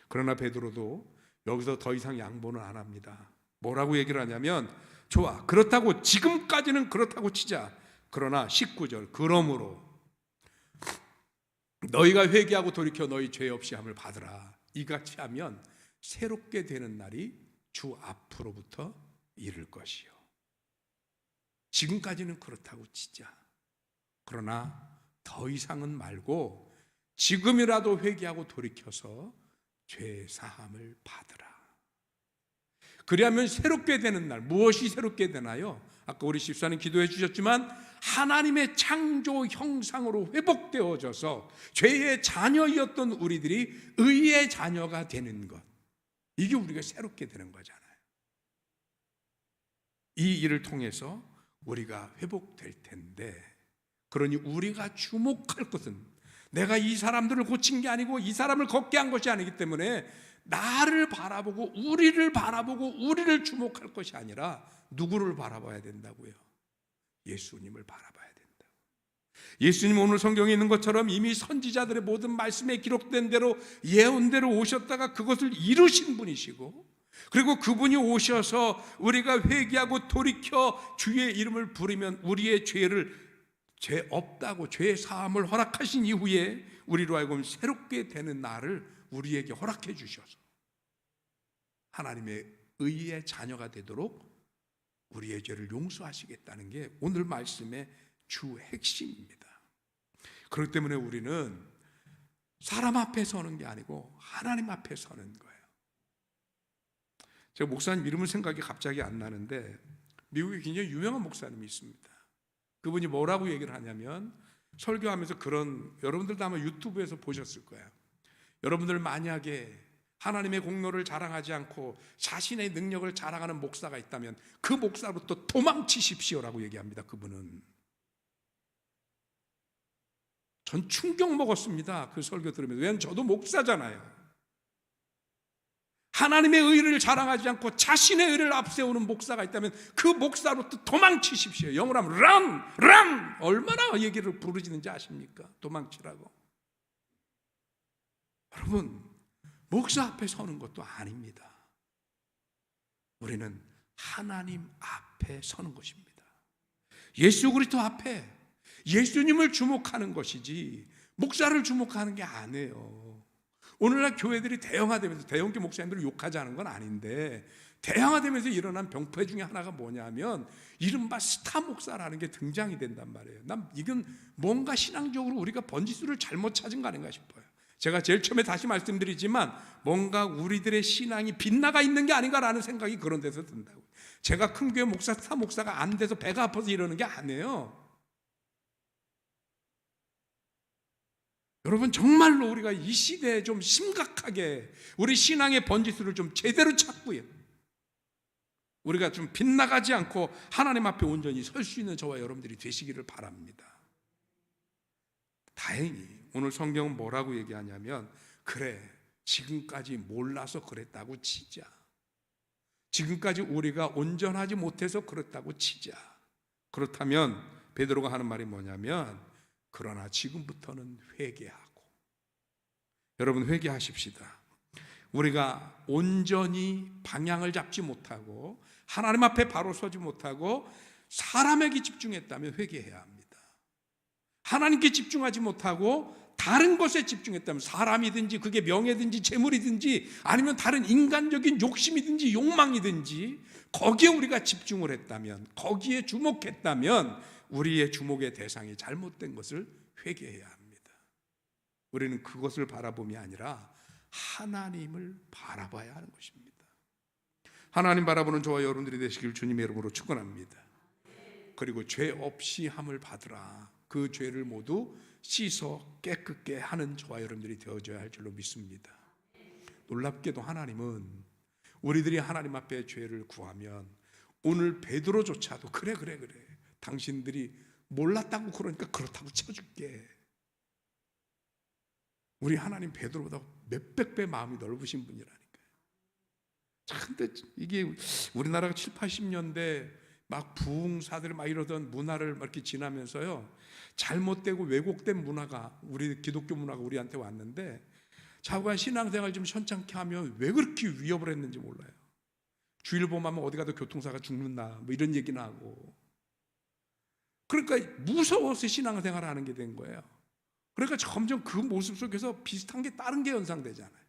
그러나 베드로도 여기서 더 이상 양보는 안 합니다. 뭐라고 얘기를 하냐면, 좋아, 그렇다고 지금까지는 그렇다고 치자. 그러나 19절, 그러므로 너희가 회개하고 돌이켜 너희 죄 없이 함을 받으라. 이같이 하면 새롭게 되는 날이 주 앞으로부터 이를 것이요. 지금까지는 그렇다고 치자. 그러나 더 이상은 말고 지금이라도 회개하고 돌이켜서 죄 사함을 받으라. 그리하면 새롭게 되는 날, 무엇이 새롭게 되나요? 아까 우리 집사님 기도해 주셨지만 하나님의 창조 형상으로 회복되어져서 죄의 자녀였던 우리들이 의의 자녀가 되는 것, 이게 우리가 새롭게 되는 거잖아요. 이 일을 통해서 우리가 회복될 텐데, 그러니 우리가 주목할 것은 내가 이 사람들을 고친 게 아니고 이 사람을 걷게 한 것이 아니기 때문에 나를 바라보고 우리를 주목할 것이 아니라 누구를 바라봐야 된다고요? 예수님을 바라봐야 된다. 예수님 오늘 성경에 있는 것처럼 이미 선지자들의 모든 말씀에 기록된 대로 예언대로 오셨다가 그것을 이루신 분이시고, 그리고 그분이 오셔서 우리가 회개하고 돌이켜 주의 이름을 부르면 우리의 죄 없다고 죄 사함을 허락하신 이후에 우리로 하여금 새롭게 되는 날을 우리에게 허락해 주셔서 하나님의 의의 자녀가 되도록 우리의 죄를 용서하시겠다는 게 오늘 말씀의 주 핵심입니다. 그렇기 때문에 우리는 사람 앞에 서는 게 아니고 하나님 앞에 서는 거예요. 제가 목사님 이름을 생각이 갑자기 안 나는데 미국에 굉장히 유명한 목사님이 있습니다. 그분이 뭐라고 얘기를 하냐면, 설교하면서 여러분들도 아마 유튜브에서 보셨을 거예요. 여러분들 만약에 하나님의 공로를 자랑하지 않고 자신의 능력을 자랑하는 목사가 있다면 그 목사로부터 도망치십시오라고 얘기합니다. 그분은. 전 충격 먹었습니다. 그 설교 들으면서. 왜냐하면 저도 목사잖아요. 하나님의 의를 자랑하지 않고 자신의 의를 앞세우는 목사가 있다면 그 목사로부터 도망치십시오. 영어로 하면 run! 얼마나 얘기를 부르짖는지 아십니까? 도망치라고. 여러분, 목사 앞에 서는 것도 아닙니다. 우리는 하나님 앞에 서는 것입니다. 예수 그리스도 앞에 예수님을 주목하는 것이지 목사를 주목하는 게 아니에요. 오늘날 교회들이 대형화되면서, 대형교 목사님들을 욕하지 않은 건 아닌데, 대형화되면서 일어난 병폐 중에 하나가 뭐냐면 이른바 스타 목사라는 게 등장이 된단 말이에요. 이건 뭔가 신앙적으로 우리가 번지수를 잘못 찾은 거 아닌가 싶어요. 제가 제일 처음에 다시 말씀드리지만 뭔가 우리들의 신앙이 빗나가 있는 게 아닌가라는 생각이 그런 데서 든다고요. 제가 큰 교회 목사, 스타 목사가 안 돼서 배가 아파서 이러는 게 아니에요. 여러분, 정말로 우리가 이 시대에 좀 심각하게 우리 신앙의 번지수를 좀 제대로 찾고요, 우리가 좀 빗나가지 않고 하나님 앞에 온전히 설 수 있는 저와 여러분들이 되시기를 바랍니다. 다행히 오늘 성경은 뭐라고 얘기하냐면, 그래, 지금까지 몰라서 그랬다고 치자. 지금까지 우리가 온전하지 못해서 그랬다고 치자. 그렇다면 베드로가 하는 말이 뭐냐면, 그러나 지금부터는 회개하고. 여러분, 회개하십시다. 우리가 온전히 방향을 잡지 못하고 하나님 앞에 바로 서지 못하고 사람에게 집중했다면 회개해야 합니다. 하나님께 집중하지 못하고 다른 것에 집중했다면, 사람이든지 그게 명예든지 재물이든지 아니면 다른 인간적인 욕심이든지 욕망이든지 거기에 우리가 집중을 했다면, 거기에 주목했다면 우리의 주목의 대상이 잘못된 것을 회개해야 합니다. 우리는 그것을 바라봄이 아니라 하나님을 바라봐야 하는 것입니다. 하나님 바라보는 저와 여러분들이 되시길 주님의 이름으로 축원합니다. 그리고 죄 없이 함을 받으라. 그 죄를 모두 씻어 깨끗게 하는 저와 여러분들이 되어져야 할 줄로 믿습니다. 놀랍게도 하나님은 우리들이 하나님 앞에 죄를 구하면, 오늘 베드로조차도 그래 당신들이 몰랐다고 그러니까 그렇다고 쳐줄게. 우리 하나님 베드로보다 몇백 배 마음이 넓으신 분이라니까요. 근데 이게 우리나라가 7, 80년대 막 부흥사들 막 이러던 문화를 막 이렇게 지나면서요, 잘못되고 왜곡된 문화가, 우리 기독교 문화가 우리한테 왔는데, 자꾸만 신앙생활 좀 현찮게 하면 왜 그렇게 위협을 했는지 몰라요. 주일 보면 어디 가도 교통사가 죽는다 뭐 이런 얘기나 하고, 그러니까 무서워서 신앙생활을 하는 게 된 거예요. 그러니까 점점 그 모습 속에서 비슷한 게 다른 게 연상되잖아요.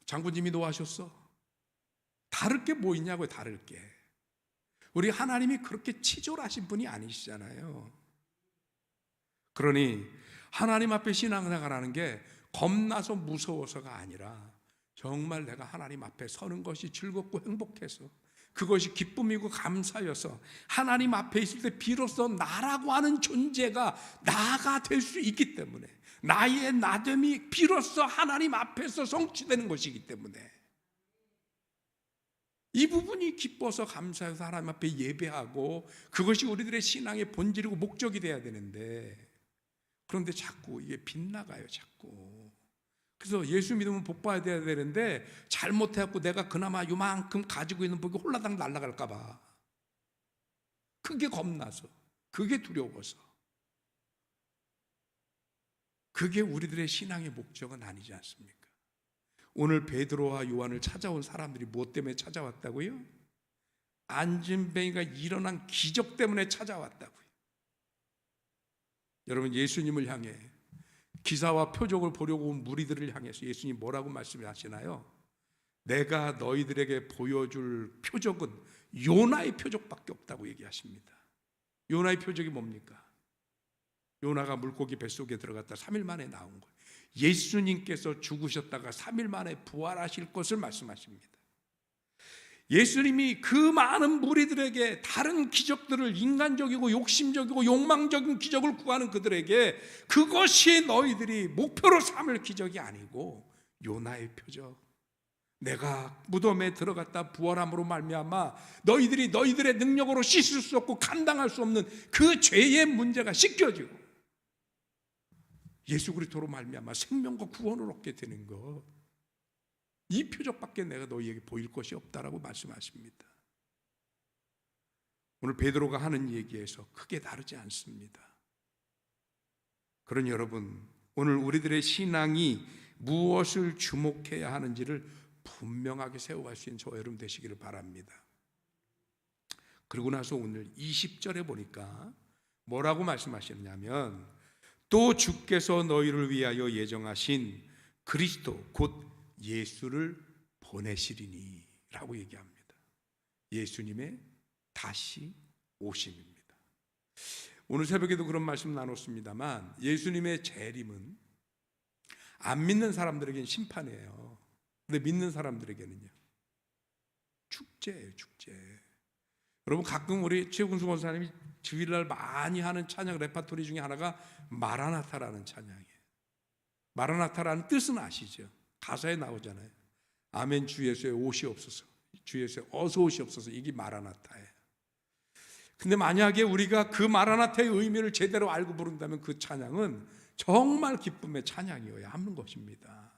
장군님이 노하셨어. 다를 게 뭐 있냐고요. 다를 게. 우리 하나님이 그렇게 치졸하신 분이 아니시잖아요. 그러니 하나님 앞에 신앙생활하는 게 겁나서 무서워서가 아니라, 정말 내가 하나님 앞에 서는 것이 즐겁고 행복해서, 그것이 기쁨이고 감사여서 하나님 앞에 있을 때 비로소 나라고 하는 존재가 나가 될 수 있기 때문에, 나의 나됨이 비로소 하나님 앞에서 성취되는 것이기 때문에, 이 부분이 기뻐서 감사해서 하나님 앞에 예배하고, 그것이 우리들의 신앙의 본질이고 목적이 돼야 되는데, 그런데 자꾸 이게 빗나가요. 자꾸. 그래서 예수 믿으면 복 받아야 되는데, 잘못해갖고 내가 그나마 요만큼 가지고 있는 복이 홀라당 날아갈까 봐, 그게 겁나서, 그게 두려워서, 그게 우리들의 신앙의 목적은 아니지 않습니까? 오늘 베드로와 요한을 찾아온 사람들이 무엇 때문에 찾아왔다고요? 안진뱅이가 일어난 기적 때문에 찾아왔다고요. 여러분, 예수님을 향해 기사와 표적을 보려고 온 무리들을 향해서 예수님 뭐라고 말씀하시나요? 내가 너희들에게 보여줄 표적은 요나의 표적밖에 없다고 얘기하십니다. 요나의 표적이 뭡니까? 요나가 물고기 뱃속에 들어갔다 3일 만에 나온 거예요. 예수님께서 죽으셨다가 3일 만에 부활하실 것을 말씀하십니다. 예수님이 그 많은 무리들에게 다른 기적들을, 인간적이고 욕심적이고 욕망적인 기적을 구하는 그들에게, 그것이 너희들이 목표로 삼을 기적이 아니고 요나의 표적, 내가 무덤에 들어갔다 부활함으로 말미암아 너희들이 너희들의 능력으로 씻을 수 없고 감당할 수 없는 그 죄의 문제가 씻겨지고 예수 그리스도로 말미암아 생명과 구원을 얻게 되는 것, 이 표적밖에 내가 너희에게 보일 것이 없다라고 말씀하십니다. 오늘 베드로가 하는 얘기에서 크게 다르지 않습니다. 그러니 여러분, 오늘 우리들의 신앙이 무엇을 주목해야 하는지를 분명하게 세워갈 수 있는 저와 여러분 되시기를 바랍니다. 그리고 나서 오늘 20절에 보니까 뭐라고 말씀하셨냐면, 또 주께서 너희를 위하여 예정하신 그리스도 곧 예수를 보내시리니 라고 얘기합니다. 예수님의 다시 오심입니다. 오늘 새벽에도 그런 말씀 나눴습니다만, 예수님의 재림은 안 믿는 사람들에게는 심판이에요. 근데 믿는 사람들에게는요, 축제예요. 축제. 여러분, 가끔 우리 최군수 권사님이 주일날 많이 하는 찬양 레파토리 중에 하나가 마라나타라는 찬양이에요. 마라나타라는 뜻은 아시죠? 가사에 나오잖아요. 아멘 주 예수의 오시옵소서, 주 예수의 어서 오시옵소서. 이게 마라나타예요. 근데 만약에 우리가 그 마라나타의 의미를 제대로 알고 부른다면 그 찬양은 정말 기쁨의 찬양이어야 하는 것입니다.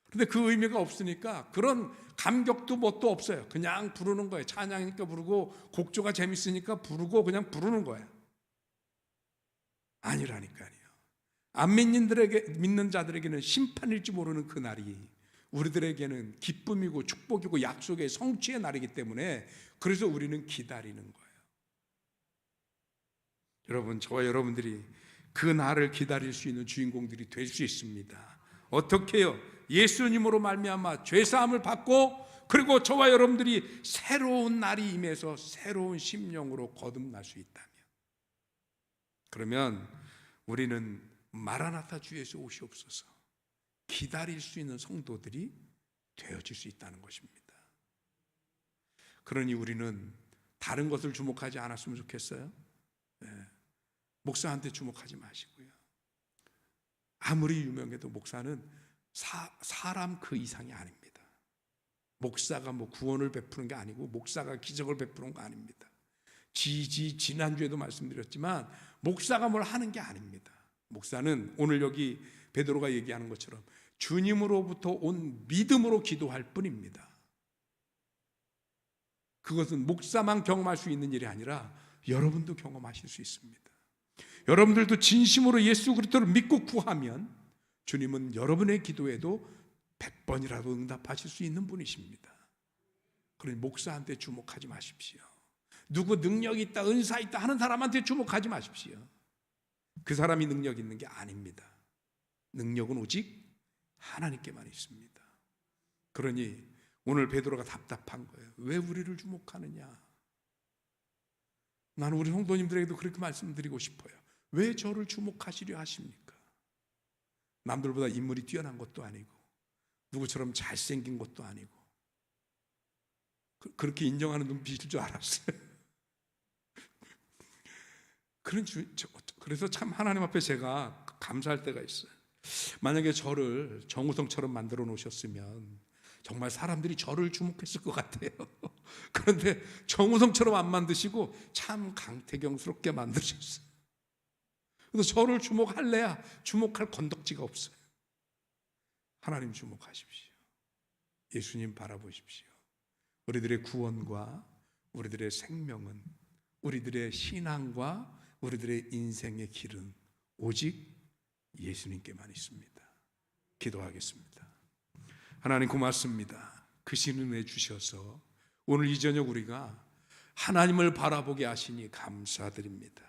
근데 그 의미가 없으니까 그런 감격도 뭣도 없어요. 그냥 부르는 거예요. 찬양이니까 부르고 곡조가 재밌으니까 부르고 그냥 부르는 거예요. 아니라니까요. 안 믿는 자들에게는 심판일지 모르는 그 날이 우리들에게는 기쁨이고 축복이고 약속의 성취의 날이기 때문에 그래서 우리는 기다리는 거예요. 여러분, 저와 여러분들이 그 날을 기다릴 수 있는 주인공들이 될 수 있습니다. 어떻게 해요? 예수님으로 말미암아 죄사함을 받고 그리고 저와 여러분들이 새로운 날이 임해서 새로운 심령으로 거듭날 수 있다면, 그러면 우리는 마라나타 주 예수 오시옵소서 기다릴 수 있는 성도들이 되어질 수 있다는 것입니다. 그러니 우리는 다른 것을 주목하지 않았으면 좋겠어요. 네. 목사한테 주목하지 마시고요. 아무리 유명해도 목사는 사람 그 이상이 아닙니다. 목사가 뭐 구원을 베푸는 게 아니고 목사가 기적을 베푸는 거 아닙니다. 지난주에도 말씀드렸지만 목사가 뭘 하는 게 아닙니다. 목사는 오늘 여기 베드로가 얘기하는 것처럼 주님으로부터 온 믿음으로 기도할 뿐입니다. 그것은 목사만 경험할 수 있는 일이 아니라 여러분도 경험하실 수 있습니다. 여러분들도 진심으로 예수 그리스도를 믿고 구하면 주님은 여러분의 기도에도 100번이라도 응답하실 수 있는 분이십니다. 그러니 목사한테 주목하지 마십시오. 누구 능력이 있다, 은사 있다 하는 사람한테 주목하지 마십시오. 그 사람이 능력 있는 게 아닙니다. 능력은 오직 하나님께만 있습니다. 그러니 오늘 베드로가 답답한 거예요. 왜 우리를 주목하느냐? 나는 우리 성도님들에게도 그렇게 말씀드리고 싶어요. 왜 저를 주목하시려 하십니까? 남들보다 인물이 뛰어난 것도 아니고 누구처럼 잘생긴 것도 아니고 그렇게 인정하는 눈빛일 줄 알았어요. 그래서 참 하나님 앞에 제가 감사할 때가 있어요. 만약에 저를 정우성처럼 만들어 놓으셨으면 정말 사람들이 저를 주목했을 것 같아요. 그런데 정우성처럼 안 만드시고 참 강태경스럽게 만드셨어요. 그래서 저를 주목할래야 주목할 건덕지가 없어요. 하나님 주목하십시오. 예수님 바라보십시오. 우리들의 구원과 우리들의 생명은, 우리들의 신앙과 우리들의 인생의 길은 오직 예수님께만 있습니다. 기도하겠습니다. 하나님 고맙습니다. 그 신은혜 주셔서 오늘 이 저녁 우리가 하나님을 바라보게 하시니 감사드립니다.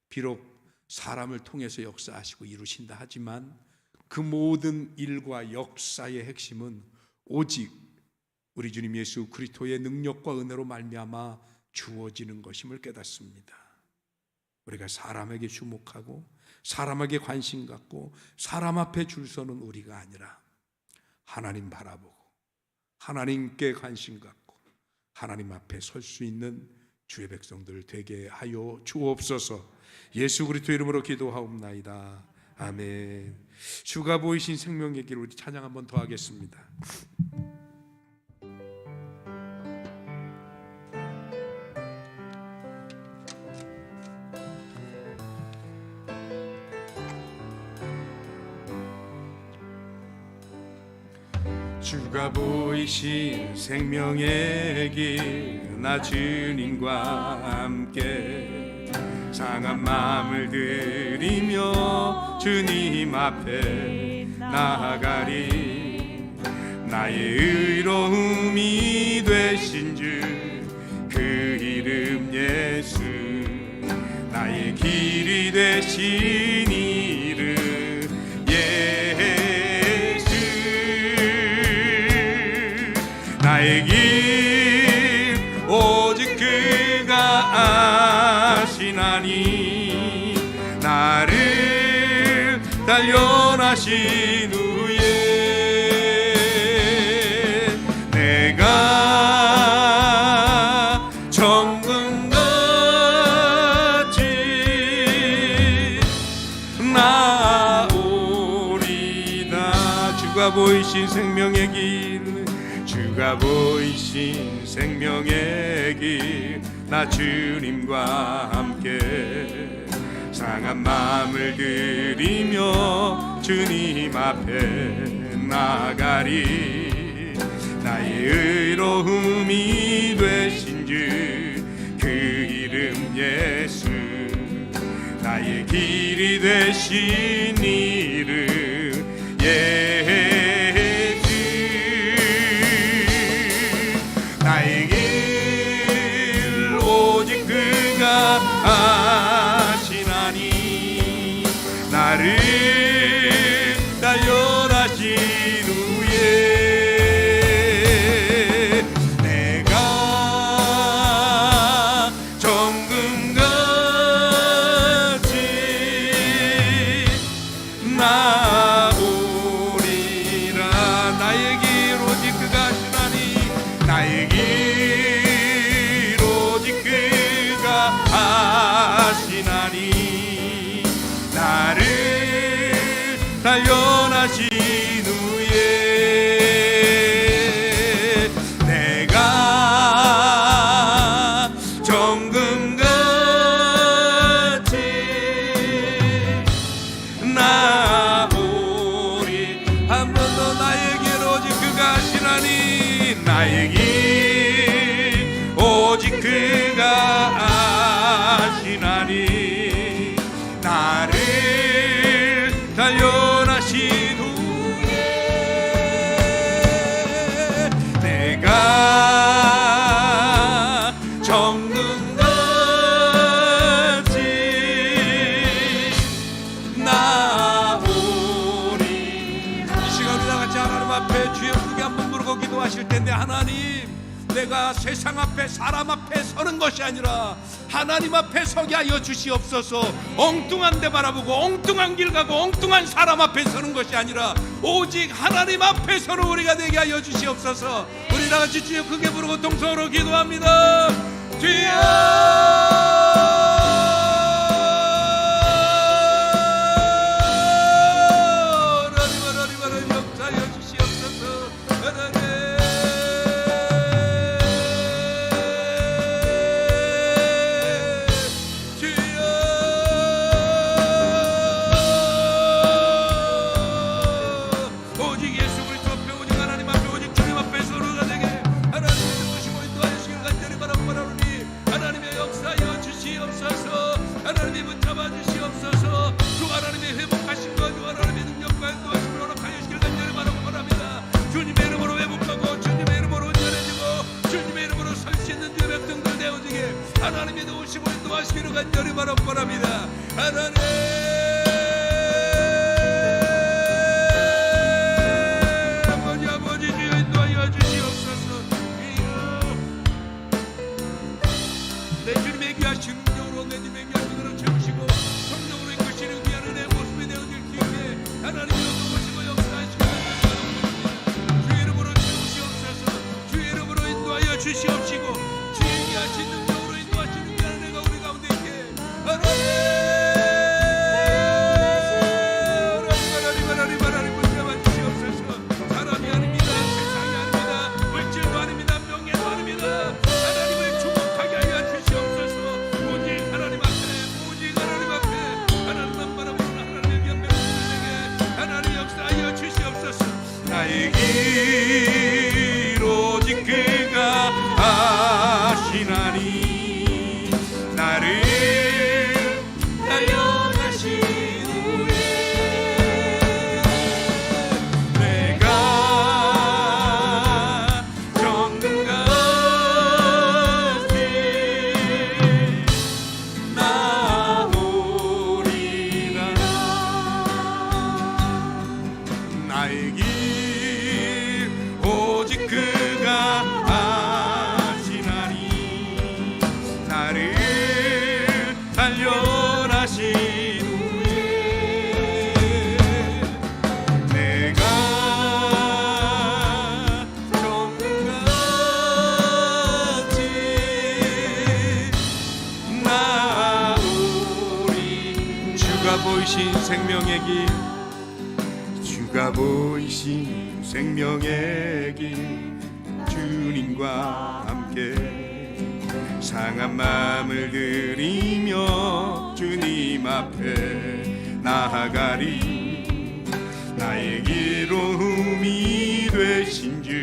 비록 사람을 통해서 역사하시고 이루신다 하지만 그 모든 일과 역사의 핵심은 오직 우리 주님 예수 그리스도의 능력과 은혜로 말미암아 주어지는 것임을 깨닫습니다. 우리가 사람에게 주목하고 사람에게 관심 갖고 사람 앞에 줄 서는 우리가 아니라 하나님 바라보고 하나님께 관심 갖고 하나님 앞에 설 수 있는 주의 백성들 되게 하여 주옵소서. 예수 그리스도 이름으로 기도하옵나이다. 아멘. 주가 보이신 생명의 길, 우리 찬양 한번 더 하겠습니다. 주가 보이신 생명의 길, 나 주님과 함께 상한 마음을 들이며 주님 앞에 나아가리. 나의 의로움이 되신 주 그 이름 예수, 나의 길이 되신 이름 예수. 나의 길 오직 그가 아시나니, 나를 단련하신 후에 내가 정금같이 나오리다. 주가 보이신 생명의 길, 주가 보이신 생명의 길, 나 주님과 함께 상한 마음을 들이며 주님 앞에 나가리. 나의 의로움이 되신 주 그 이름 예수, 나의 길이 되신 이름 예수. 나의 길 오직 그가 아시나니 나를 단련하신 후에 내가 정금같이 나오리라. 나의 길 오직 그가 아시나니 나의 길 오직 그가 아시나니 나를 단련하신 후에 내가 정금같이 나오리. 한 번 더 나의 길 오직 그가 아시나니 나의 길 오직 그가 아시나니 나를 단련하신 후에 내가 정금같이 나오리. 이 시간 우리 다같이 하나님 앞에 주여 크게 한번 부르고 기도하실 텐데, 하나님, 내가 세상 앞에 사람 앞에 서는 것이 아니라 하나님 앞에 서게 하여 주시옵소서. 엉뚱한 데 바라보고 엉뚱한 길 가고 엉뚱한 사람 앞에 서는 것이 아니라 오직 하나님 앞에 서는 우리가 되게 하여 주시옵소서. 우리 다같이 주여 크게 부르고 동성으로 기도합니다. 주여 하나님의 도우심을 인도하시기를 간절히 바랍니다. 하나님, 아버지 주여 인도하여 주시옵소서. 내 주님의 귀하신 능력으로 내 주님의 귀하신 능력으로 채우시고 성령으로 이끄시는 귀한 은혜의 모습이 되어질 수 있게 하나님의 도우시고 역사하시고 주 이름으로 채우시옵소서. 주 이름으로 인도하여 주시옵시고 주의 귀하신 능력으로 인도하시는 귀한 은혜가 우리 가운데 있게 하나님 붙잡아 주시옵소서. 사람이 아닙니다. 세상이 아닙니다. 물질도 아닙니다. 명예도 아닙니다. 하나님을 주목하게 하여 주시옵소서. 오직 하나님 앞에, 오직 하나님 앞에 하나님만 바라보는 하나님의 변명에게 하나님 역사하여 주시옵소서. 나의 길 오직 그가 아시나니 나를 단련하신 후에 내가 정금같이 나오리라. 나의 길 오직 그가 아시나니 나를 단련하신 후에 내가 정금같이 나오리. 주가 보이신 생명의 길, 주가 보이신 생명의 길, 주님과 함께 산 상한 마음을 들이며 주님 앞에 나아가리. 나의 기로움이 되신 주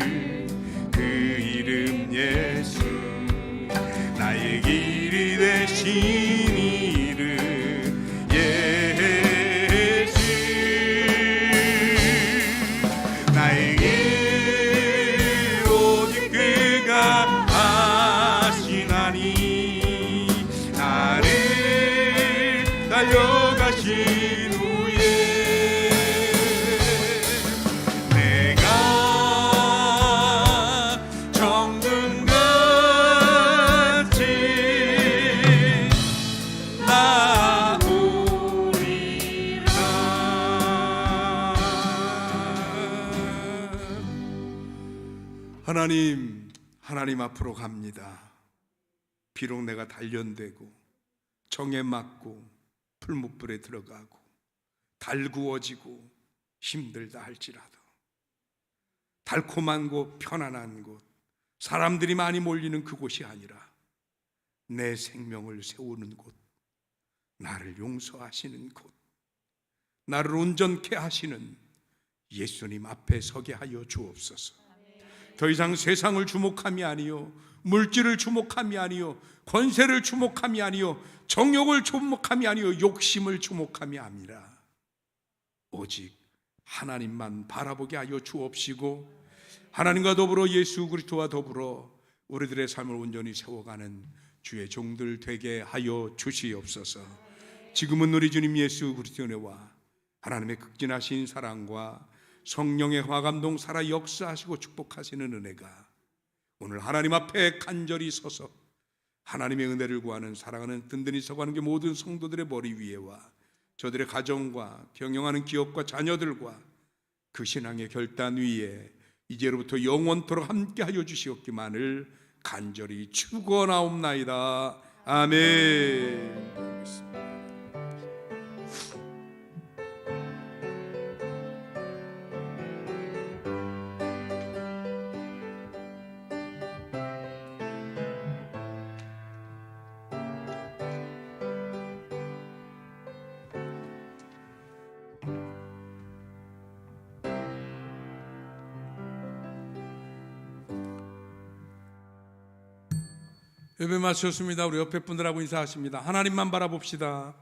그 이름 예수, 나의 길이 되신 이름 예수. 나의 길 오직 그가 아시나니. 나를 달려가신 후에 내가 정금같이 나오리라. 하나님 앞으로 갑니다. 비록 내가 단련되고 정에 맞고 풀무불에 들어가고 달구어지고 힘들다 할지라도, 달콤한 곳, 편안한 곳, 사람들이 많이 몰리는 그곳이 아니라 내 생명을 세우는 곳, 나를 용서하시는 곳, 나를 온전케 하시는 예수님 앞에 서게 하여 주옵소서. 더 이상 세상을 주목함이 아니요, 물질을 주목함이 아니요, 권세를 주목함이 아니요, 정욕을 주목함이 아니요, 욕심을 주목함이 아니라 오직 하나님만 바라보게 하여 주옵시고, 하나님과 더불어 예수 그리스도와 더불어 우리들의 삶을 온전히 세워가는 주의 종들 되게 하여 주시옵소서. 지금은 우리 주님 예수 그리스도의 은혜와 하나님의 극진하신 사랑과 성령의 화감동 살아 역사하시고 축복하시는 은혜가 오늘 하나님 앞에 간절히 서서 하나님의 은혜를 구하는, 사랑하는, 든든히 서가는 게 모든 성도들의 머리 위에와 저들의 가정과 경영하는 기업과 자녀들과 그 신앙의 결단 위에 이제로부터 영원토록 함께하여 주시옵기만을 간절히 축원하옵나이다. 아멘. 예배 마쳤습니다. 우리 옆에 분들하고 인사하십니다. 하나님만 바라봅시다.